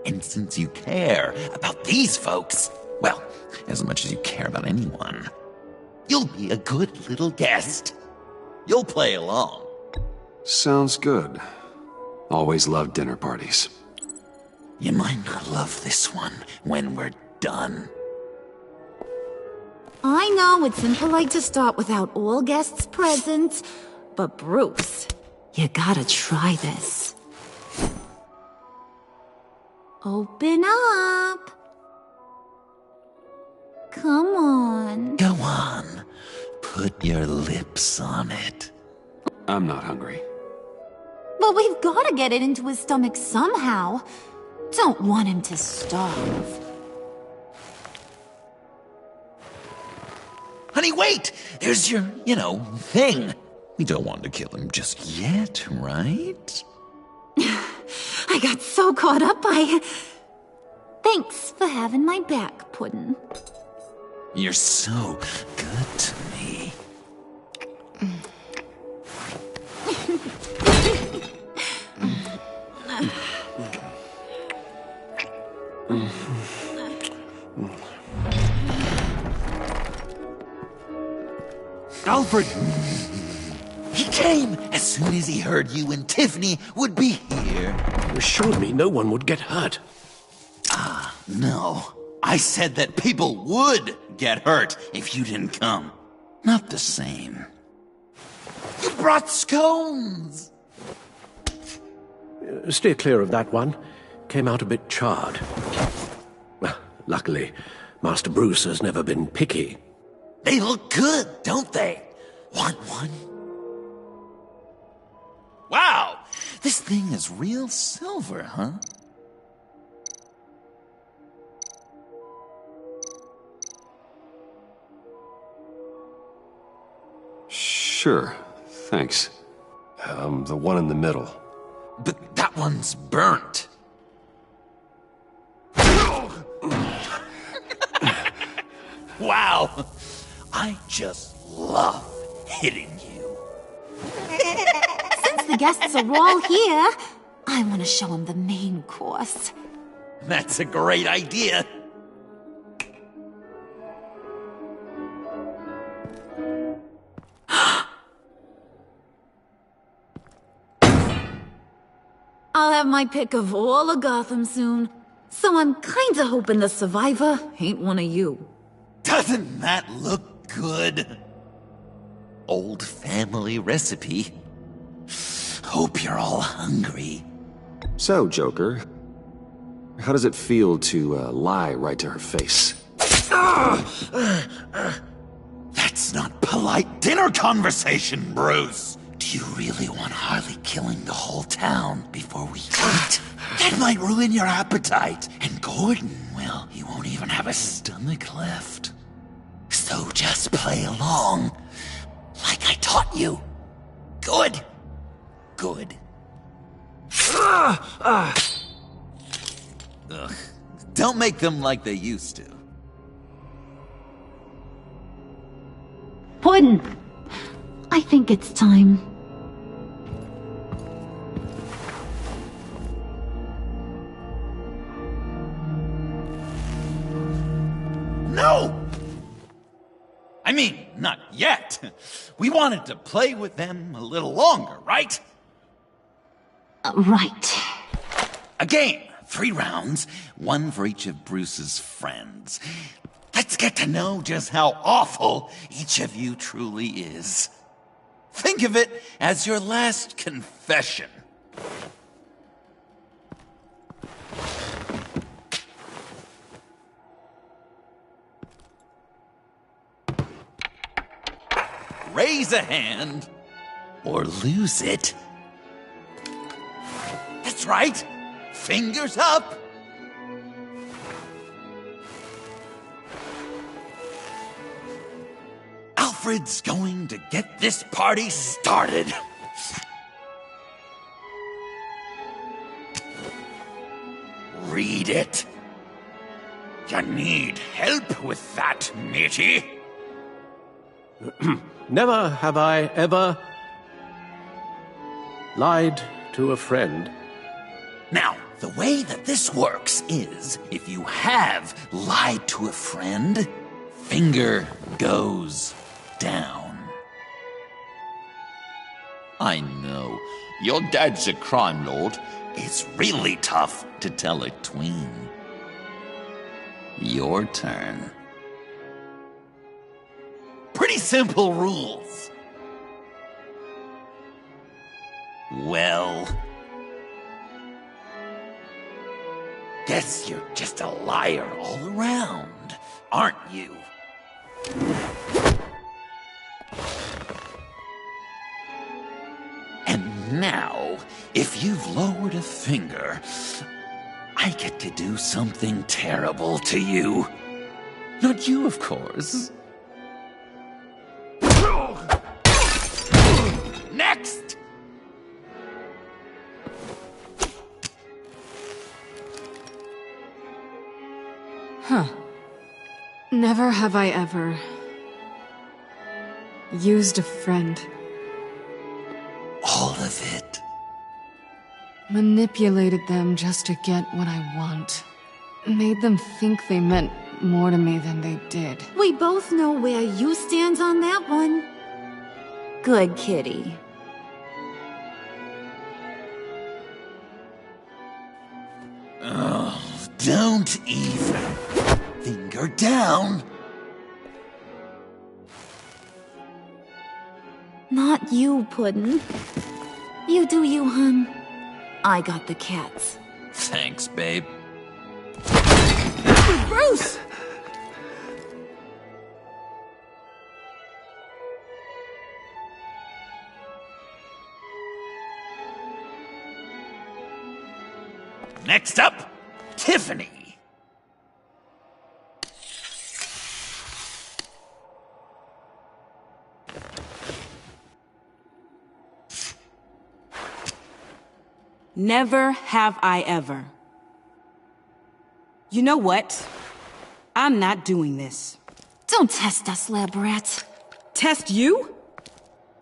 And since you care about these folks, well, as much as you care about anyone, you'll be a good little guest. You'll play along. Sounds good. Always loved dinner parties. You might not love this one when we're done. I know it's impolite to start without all guests present, but Bruce, you gotta try this. Open up. Come on. Go on. Put your lips on it. I'm not hungry. But we've gotta get it into his stomach somehow. Don't want him to starve. Honey, wait! There's your, thing. We don't want to kill him just yet, right? I got so caught up, Thanks for having my back, Puddin'. You're so good to me. Alfred! He came as soon as he heard you and Tiffany would be here. You assured me no one would get hurt. No. I said that people would get hurt if you didn't come. Not the same. You brought scones! Steer clear of that one. Came out a bit charred. Well, luckily, Master Bruce has never been picky. They look good, don't they? Want one? Wow! This thing is real silver, huh? Sure, thanks. The one in the middle. But that one's burnt. Wow! I just love hitting you. Since the guests are all here, I want to show them the main course. That's a great idea. I'll have my pick of all of Gotham soon, so I'm kinda hoping the survivor ain't one of you. Doesn't that look good? Old family recipe. Hope you're all hungry. So, Joker, how does it feel to lie right to her face? That's not polite dinner conversation, Bruce. Do you really want Harley killing the whole town before we eat? That might ruin your appetite. And Gordon, well, he won't even have a stomach left. So just play along, like I taught you. Good. Good. Ugh. Don't make them like they used to. Puddin', I think it's time. No! I mean, not yet. We wanted to play with them a little longer, right? Right. A game. 3 rounds, 1 for each of Bruce's friends. Let's get to know just how awful each of you truly is. Think of it as your last confession. Raise a hand, or lose it. That's right. Fingers up. Alfred's going to get this party started. Read it. You need help with that, matey? Never have I ever lied to a friend. Now, the way that this works is, if you have lied to a friend, finger goes down. I know, your dad's a crime lord. It's really tough to tell a tween. Your turn. Pretty simple rules. Well, guess you're just a liar all around, aren't you? And now, if you've lowered a finger, I get to do something terrible to you. Not you, of course. Next! Huh. Never have I ever used a friend. All of it. Manipulated them just to get what I want. Made them think they meant more to me than they did. We both know where you stand on that one. Good kitty. Oh, don't even. Finger down. Not you, Puddin'. You do you, hun. I got the cats. Thanks, babe. Bruce! Next up, Tiffany. Never have I ever. You know what? I'm not doing this. Don't test us, lab rat. Test you?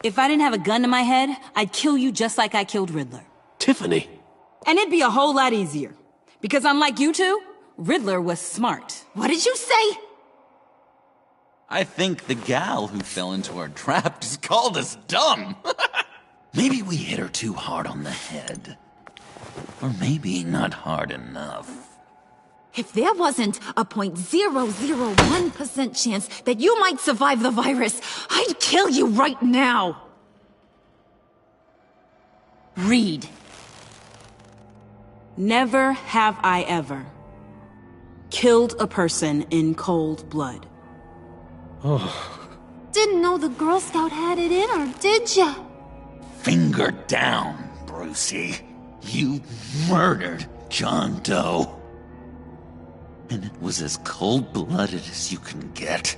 If I didn't have a gun to my head, I'd kill you just like I killed Riddler. Tiffany. And it'd be a whole lot easier. Because unlike you two, Riddler was smart. What did you say? I think the gal who fell into our trap just called us dumb. Maybe we hit her too hard on the head. Or maybe not hard enough. If there wasn't a 0.001% chance that you might survive the virus, I'd kill you right now. Read. Never have I ever killed a person in cold blood. Didn't know the Girl Scout had it in her, did ya? Finger down, Brucey. You murdered John Doe. And it was as cold-blooded as you can get.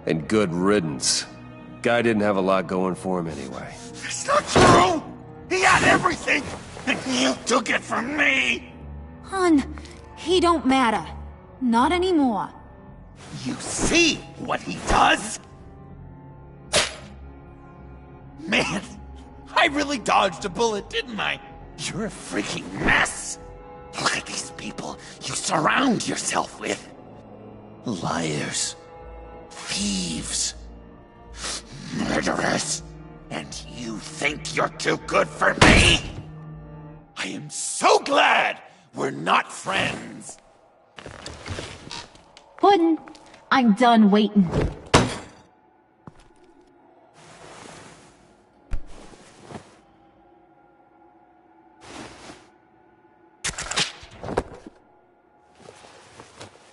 And good riddance. Guy didn't have a lot going for him anyway. It's not true! He had everything! And you took it from me! Hun, he don't matter. Not anymore. You see what he does? Man, I really dodged a bullet, didn't I? You're a freaking mess! Look at these people you surround yourself with. Liars. Thieves. Murderers. And you think you're too good for me? I am so glad we're not friends. Puddin', I'm done waiting.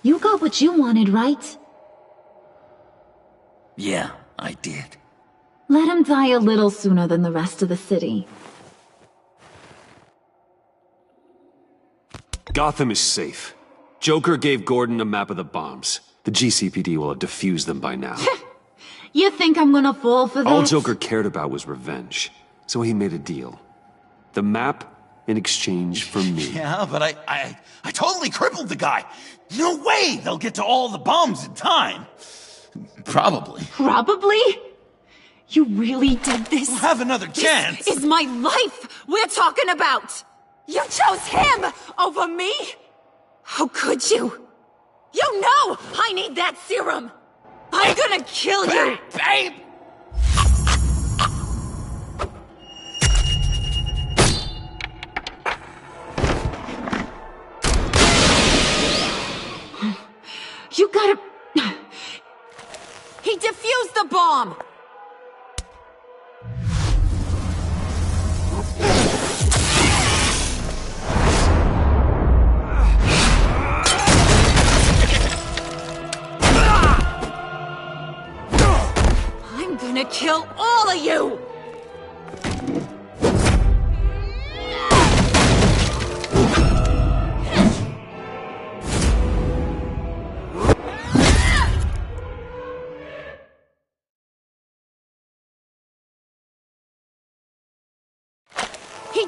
You got what you wanted, right? Yeah, I did. Let him die a little sooner than the rest of the city. Gotham is safe. Joker gave Gordon a map of the bombs. The GCPD will have defused them by now. You think I'm gonna fall for that? All Joker cared about was revenge, so he made a deal. The map in exchange for me. Yeah, but I totally crippled the guy. No way they'll get to all the bombs in time. Probably. Probably? You really did this? We'll have another chance. This is my life we're talking about. You chose him over me? How could you? You know I need that serum. I'm gonna kill you. Babe! You gotta... He defused the bomb! I'm gonna kill all of you!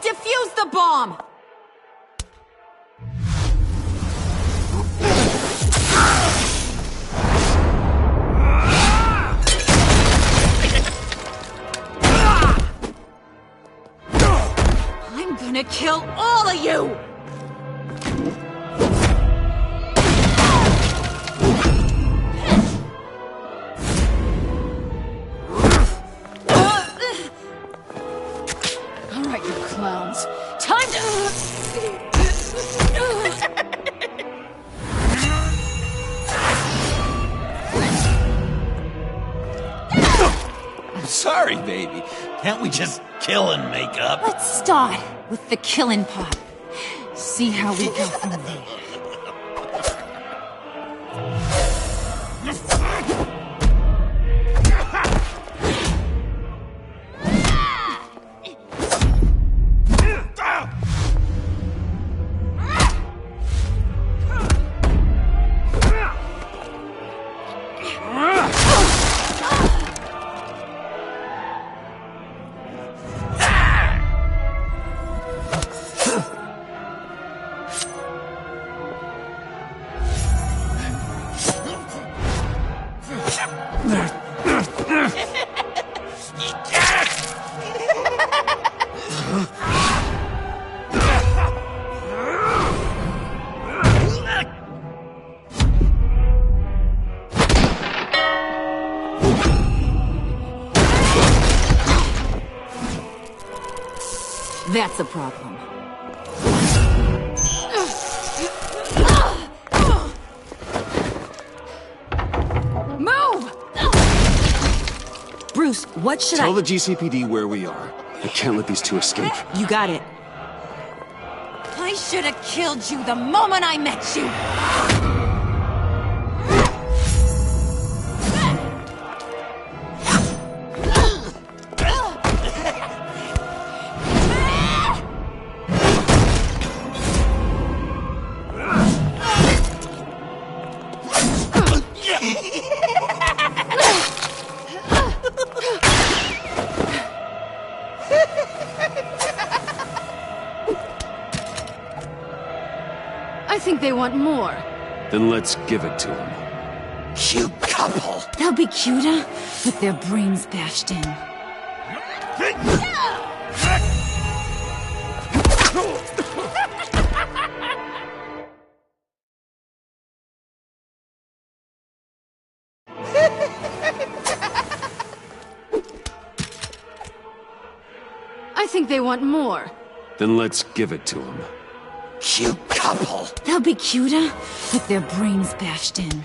defuse the bomb! I'm gonna kill all of you! All right, you clowns. Time to... I'm sorry, baby. Can't we just kill and make up? Let's start with the killing part. See how we go from there. That's a problem. Move! Bruce, what should Tell the GCPD where we are. I can't let these two escape. You got it. I should have killed you the moment I met you! I think they want more. Then let's give it to them. Cute couple. They'll be cuter with their brains bashed in. I think they want more. Then let's give it to them. Cute couple. They'll be cuter with their brains bashed in.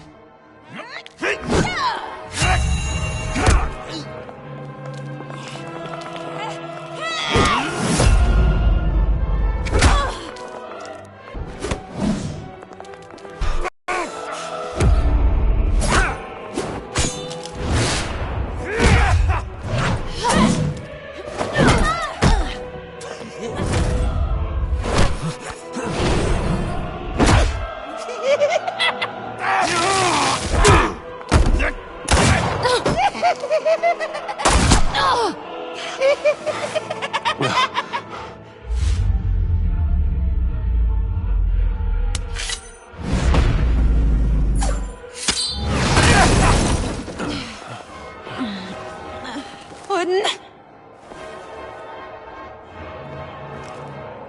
Puddin'?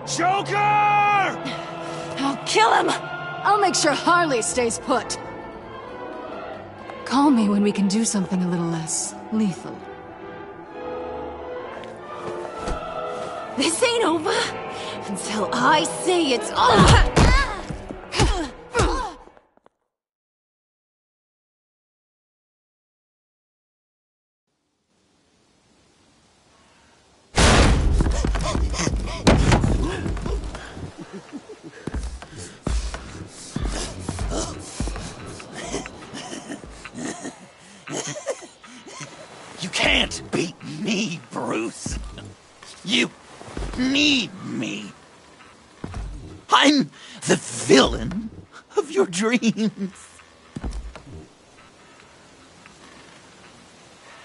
Joker! I'll kill him! I'll make sure Harley stays put. Call me when we can do something a little less lethal. This ain't over until I say it's over! You can't beat me, Bruce. You need me. I'm the villain of your dreams.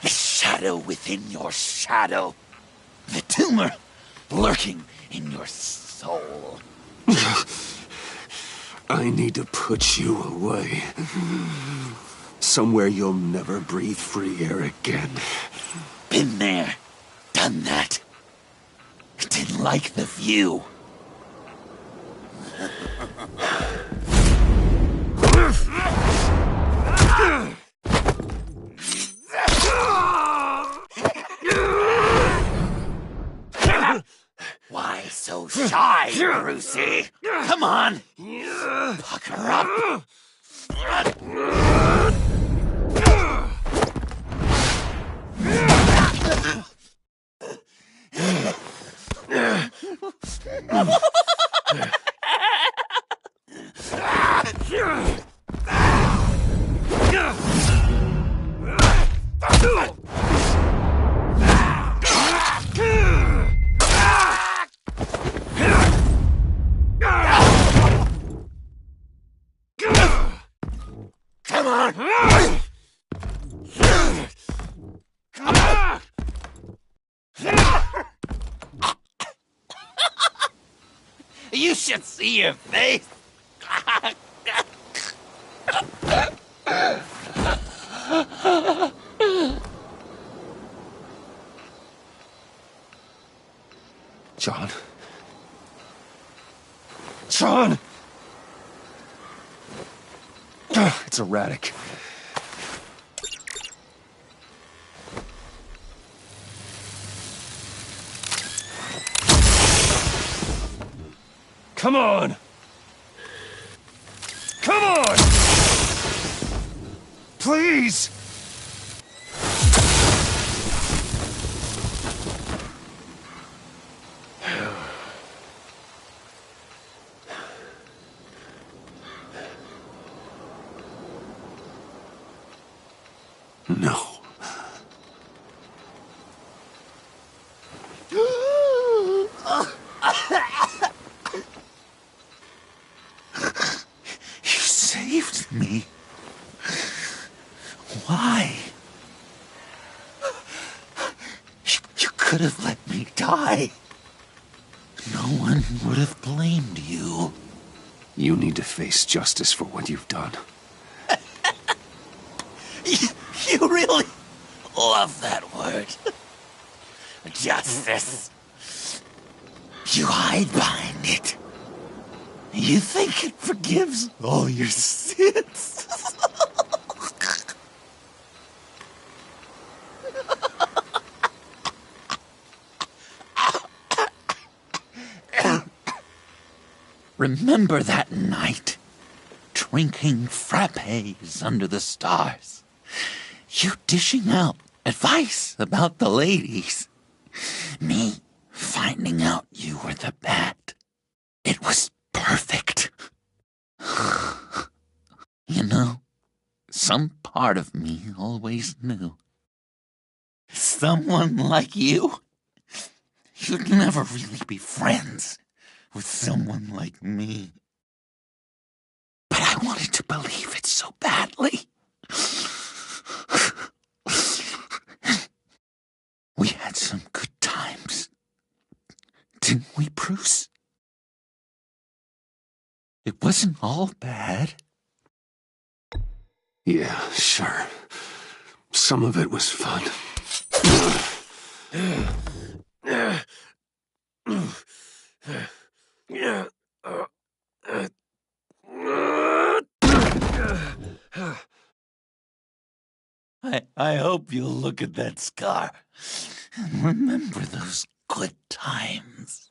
The shadow within your shadow. The tumor lurking in your soul. I need to put you away. Somewhere you'll never breathe free air again. Been there, done that. Didn't like the view. Why so shy, Brucey? Come on! Pucker up! Come on! You should see your face. John. John! It's erratic. Come on! Come on! Please! No. You saved me. Why? You could have let me die. No one would have blamed you. You need to face justice for what you've done. You really love that word. Justice. You hide behind it. You think it forgives all your sins. Remember that night, drinking frappes under the stars. You dishing out advice about the ladies. Me finding out you were the bat. It was perfect. You know, some part of me always knew. Someone like you, you'd never really be friends with someone like me. But I wanted to believe it so badly. We had some good times, didn't we, Bruce? It wasn't all bad. Yeah, sure. Some of it was fun. I hope you'll look at that scar and remember those good times.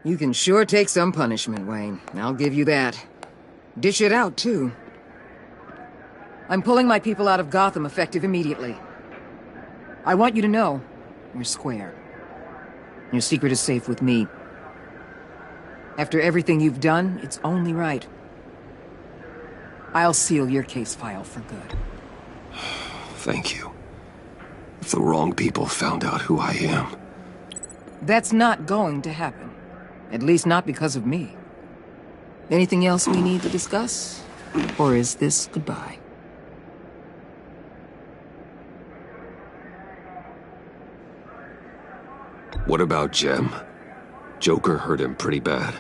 You can sure take some punishment, Wayne. I'll give you that. Dish it out, too. I'm pulling my people out of Gotham effective immediately. I want you to know, you're square. Your secret is safe with me. After everything you've done, it's only right. I'll seal your case file for good. Thank you. If the wrong people found out who I am... That's not going to happen. At least not because of me. Anything else we need to discuss? Or is this goodbye? What about Jem? Joker hurt him pretty bad.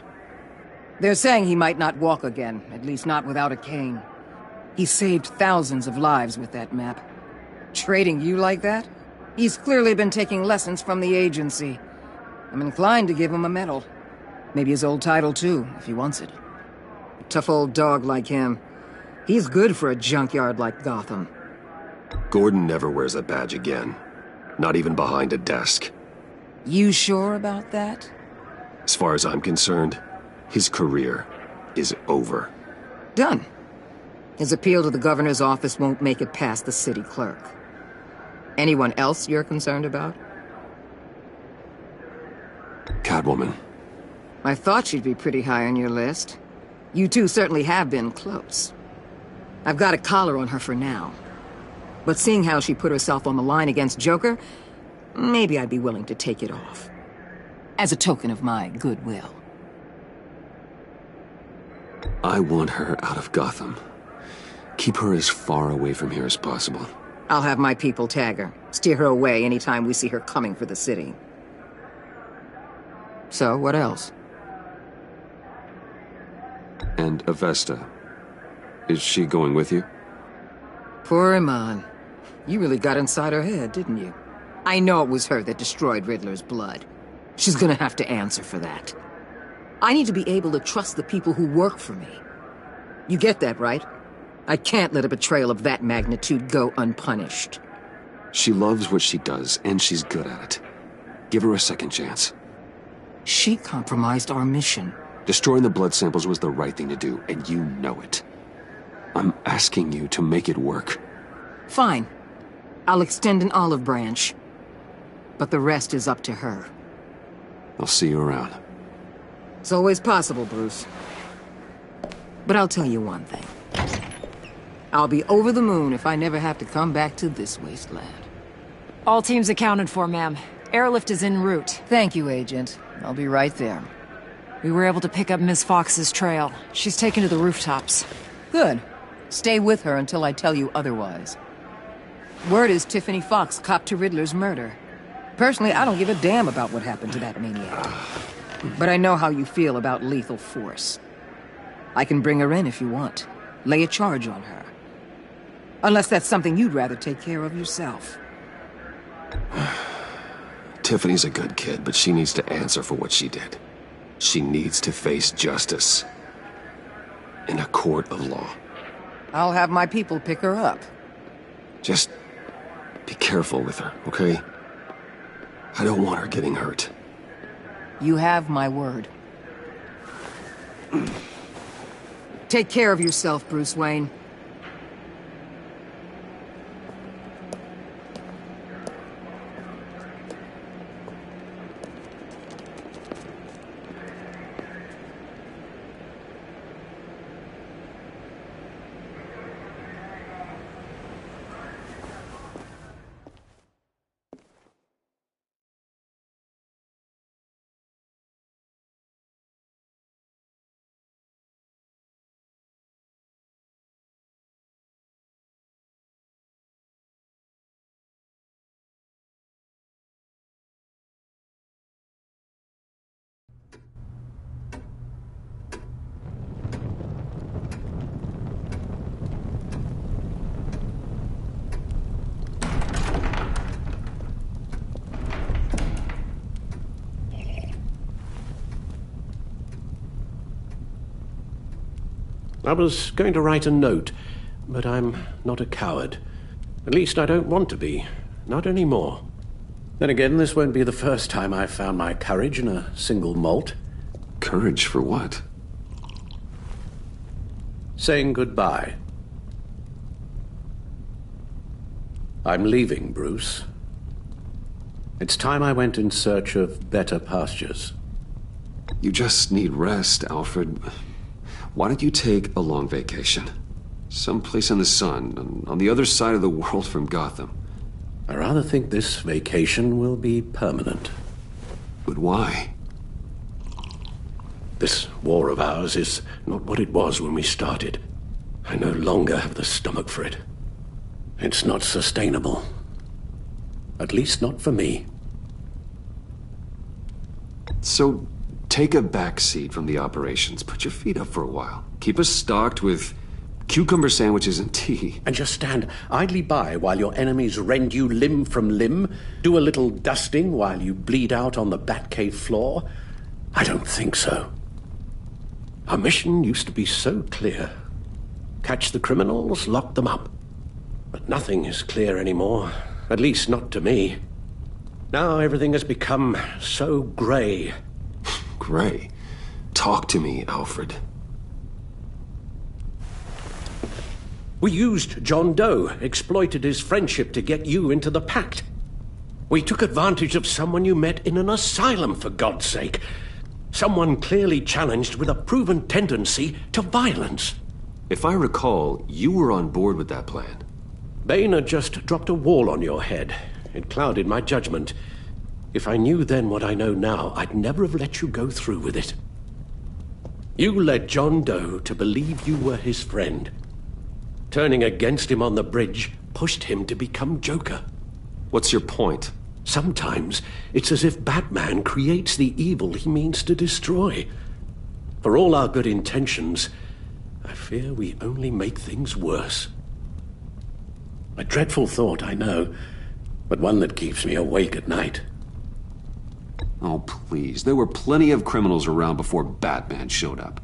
They're saying he might not walk again, at least not without a cane. He saved thousands of lives with that map. Trading you like that? He's clearly been taking lessons from the agency. I'm inclined to give him a medal. Maybe his old title too, if he wants it. A tough old dog like him. He's good for a junkyard like Gotham. Gordon never wears a badge again. Not even behind a desk. You sure about that? As far as I'm concerned, his career is over. Done. His appeal to the governor's office won't make it past the city clerk. Anyone else you're concerned about? Catwoman. I thought she'd be pretty high on your list. You two certainly have been close. I've got a collar on her for now. But seeing how she put herself on the line against Joker, maybe I'd be willing to take it off. As a token of my goodwill. I want her out of Gotham. Keep her as far away from here as possible. I'll have my people tag her, steer her away anytime we see her coming for the city. So, what else? And Avesta. Is she going with you? Poor Iman. You really got inside her head, didn't you? I know it was her that destroyed Riddler's blood. She's gonna have to answer for that. I need to be able to trust the people who work for me. You get that, right? I can't let a betrayal of that magnitude go unpunished. She loves what she does, and she's good at it. Give her a second chance. She compromised our mission. Destroying the blood samples was the right thing to do, and you know it. I'm asking you to make it work. Fine. I'll extend an olive branch. But the rest is up to her. I'll see you around. It's always possible, Bruce. But I'll tell you one thing. I'll be over the moon if I never have to come back to this wasteland. All teams accounted for, ma'am. Airlift is en route. Thank you, Agent. I'll be right there. We were able to pick up Miss Fox's trail. She's taken to the rooftops. Good. Stay with her until I tell you otherwise. Word is Tiffany Fox copped to Riddler's murder. Personally, I don't give a damn about what happened to that maniac. But I know how you feel about lethal force. I can bring her in if you want. Lay a charge on her. Unless that's something you'd rather take care of yourself. Tiffany's a good kid, but she needs to answer for what she did. She needs to face justice. In a court of law. I'll have my people pick her up. Just be careful with her, okay? I don't want her getting hurt. You have my word. Take care of yourself, Bruce Wayne. I was going to write a note, but I'm not a coward. At least I don't want to be. Not anymore. Then again, this won't be the first time I've found my courage in a single malt. Courage for what? Saying goodbye. I'm leaving, Bruce. It's time I went in search of better pastures. You just need rest, Alfred. Why don't you take a long vacation? Someplace in the sun, on the other side of the world from Gotham. I rather think this vacation will be permanent. But why? This war of ours is not what it was when we started. I no longer have the stomach for it. It's not sustainable. At least not for me. So, take a back seat from the operations. Put your feet up for a while. Keep us stocked with cucumber sandwiches and tea. And just stand idly by while your enemies rend you limb from limb? Do a little dusting while you bleed out on the Batcave floor? I don't think so. Our mission used to be so clear. Catch the criminals, lock them up. But nothing is clear anymore. At least not to me. Now everything has become so grey. Grey? Talk to me, Alfred. We used John Doe, exploited his friendship to get you into the pact. We took advantage of someone you met in an asylum, for God's sake. Someone clearly challenged with a proven tendency to violence. If I recall, you were on board with that plan. Bane had just dropped a wall on your head. It clouded my judgment. If I knew then what I know now, I'd never have let you go through with it. You led John Doe to believe you were his friend. Turning against him on the bridge pushed him to become Joker. What's your point? Sometimes it's as if Batman creates the evil he means to destroy. For all our good intentions, I fear we only make things worse. A dreadful thought, I know, but one that keeps me awake at night. Oh, please. There were plenty of criminals around before Batman showed up.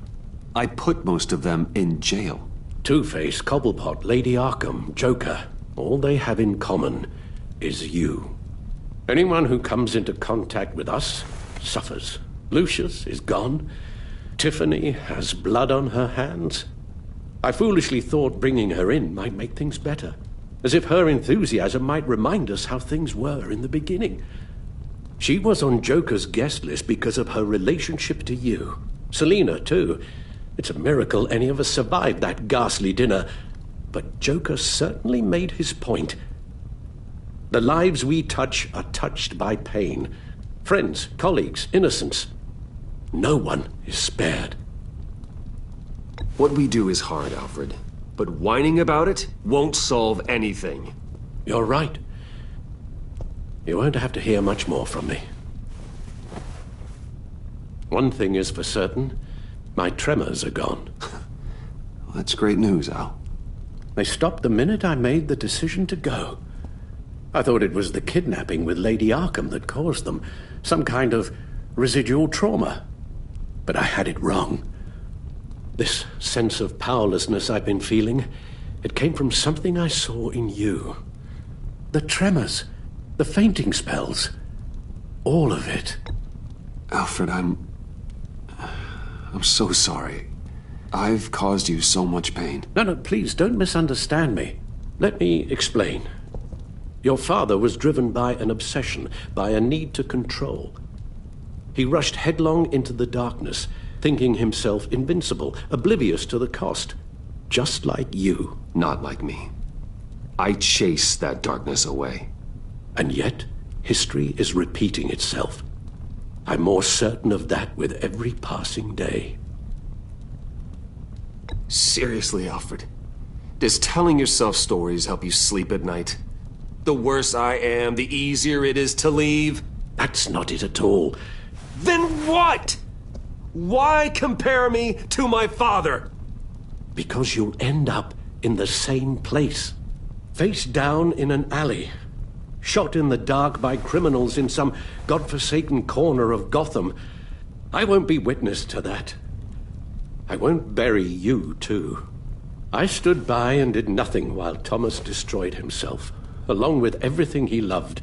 I put most of them in jail. Two-Face, Cobblepot, Lady Arkham, Joker, all they have in common is you. Anyone who comes into contact with us suffers. Lucius is gone. Tiffany has blood on her hands. I foolishly thought bringing her in might make things better, as if her enthusiasm might remind us how things were in the beginning. She was on Joker's guest list because of her relationship to you. Selina, too. It's a miracle any of us survived that ghastly dinner. But Joker certainly made his point. The lives we touch are touched by pain. Friends, colleagues, innocents. No one is spared. What we do is hard, Alfred. But whining about it won't solve anything. You're right. You won't have to hear much more from me. One thing is for certain. My tremors are gone. Well, that's great news, Al. They stopped the minute I made the decision to go. I thought it was the kidnapping with Lady Arkham that caused them. Some kind of residual trauma. But I had it wrong. This sense of powerlessness I've been feeling, it came from something I saw in you. The tremors, the fainting spells, all of it. Alfred, I'm so sorry. I've caused you so much pain. No, please, don't misunderstand me. Let me explain. Your father was driven by an obsession, by a need to control. He rushed headlong into the darkness, thinking himself invincible, oblivious to the cost. Just like you. Not like me. I chased that darkness away. And yet, history is repeating itself. I'm more certain of that with every passing day. Seriously, Alfred? Does telling yourself stories help you sleep at night? The worse I am, the easier it is to leave? That's not it at all. Then what? Why compare me to my father? Because you'll end up in the same place. Face down in an alley. Shot in the dark by criminals in some godforsaken corner of Gotham. I won't be witness to that. I won't bury you, too. I stood by and did nothing while Thomas destroyed himself, along with everything he loved.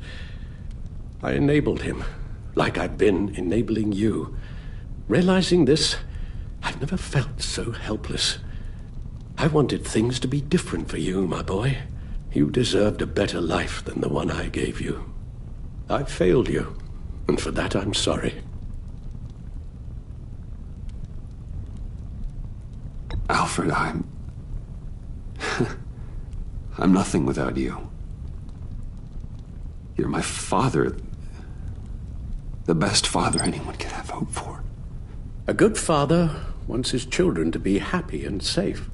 I enabled him, like I've been enabling you. Realizing this, I've never felt so helpless. I wanted things to be different for you, my boy. You deserved a better life than the one I gave you. I failed you, and for that I'm sorry. Alfred, I'm nothing without you. You're my father. The best father anyone could have hope for. A good father wants his children to be happy and safe.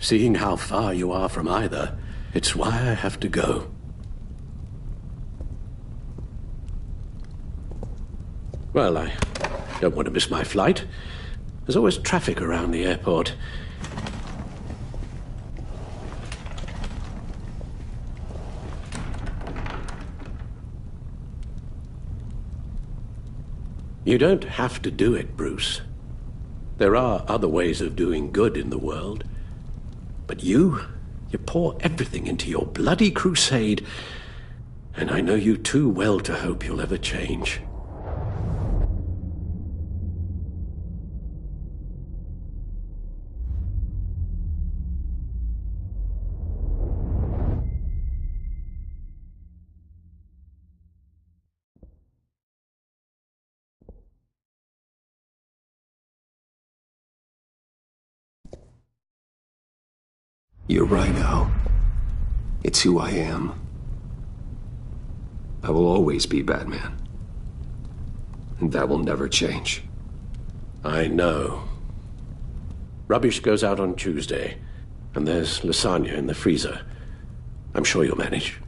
Seeing how far you are from either, it's why I have to go. Well, I don't want to miss my flight. There's always traffic around the airport. You don't have to do it, Bruce. There are other ways of doing good in the world. But you pour everything into your bloody crusade, and I know you too well to hope you'll ever change. You're right, Al. It's who I am. I will always be Batman. And that will never change. I know. Rubbish goes out on Tuesday, and there's lasagna in the freezer. I'm sure you'll manage.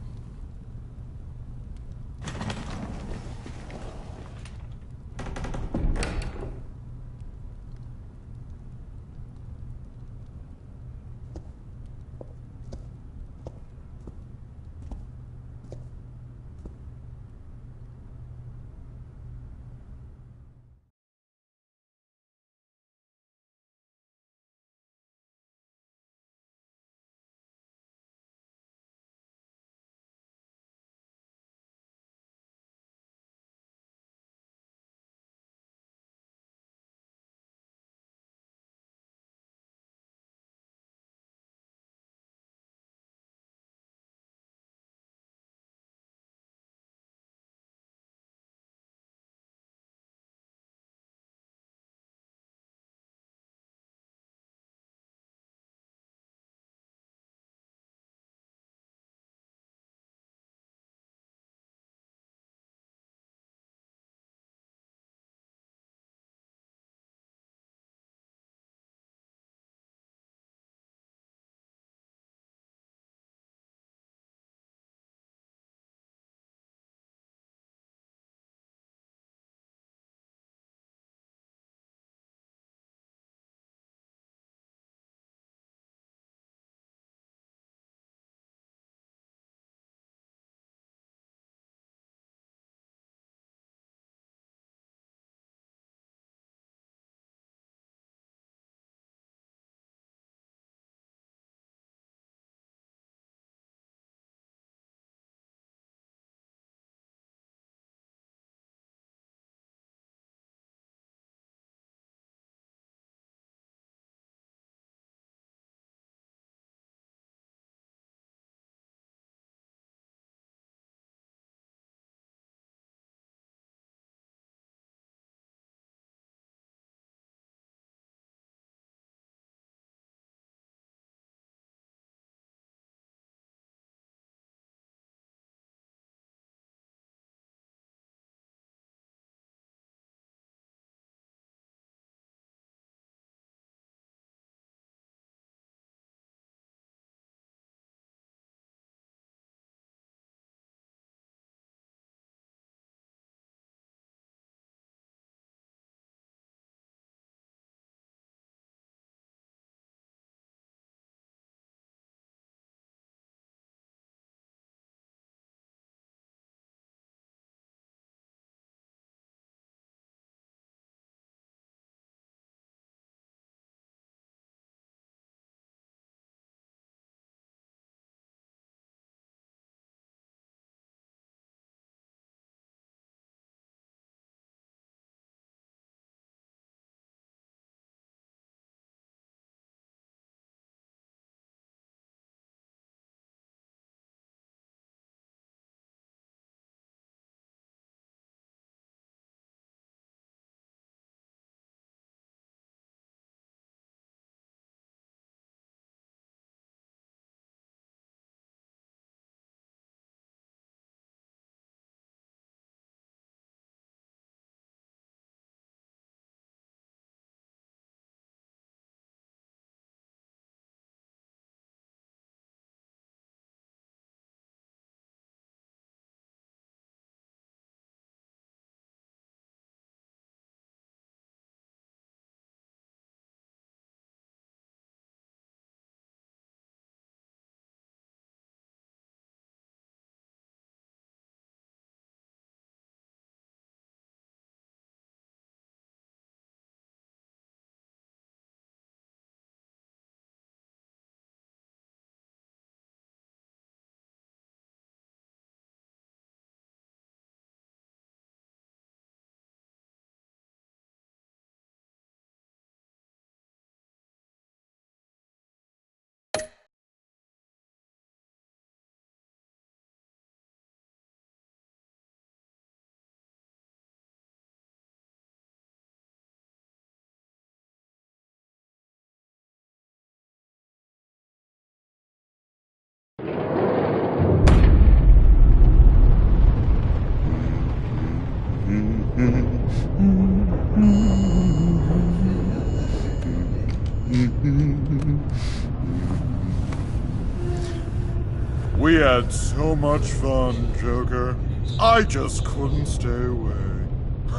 had so much fun, Joker. I just couldn't stay away.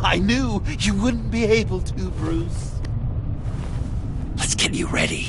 I knew you wouldn't be able to, Bruce. Let's get you ready.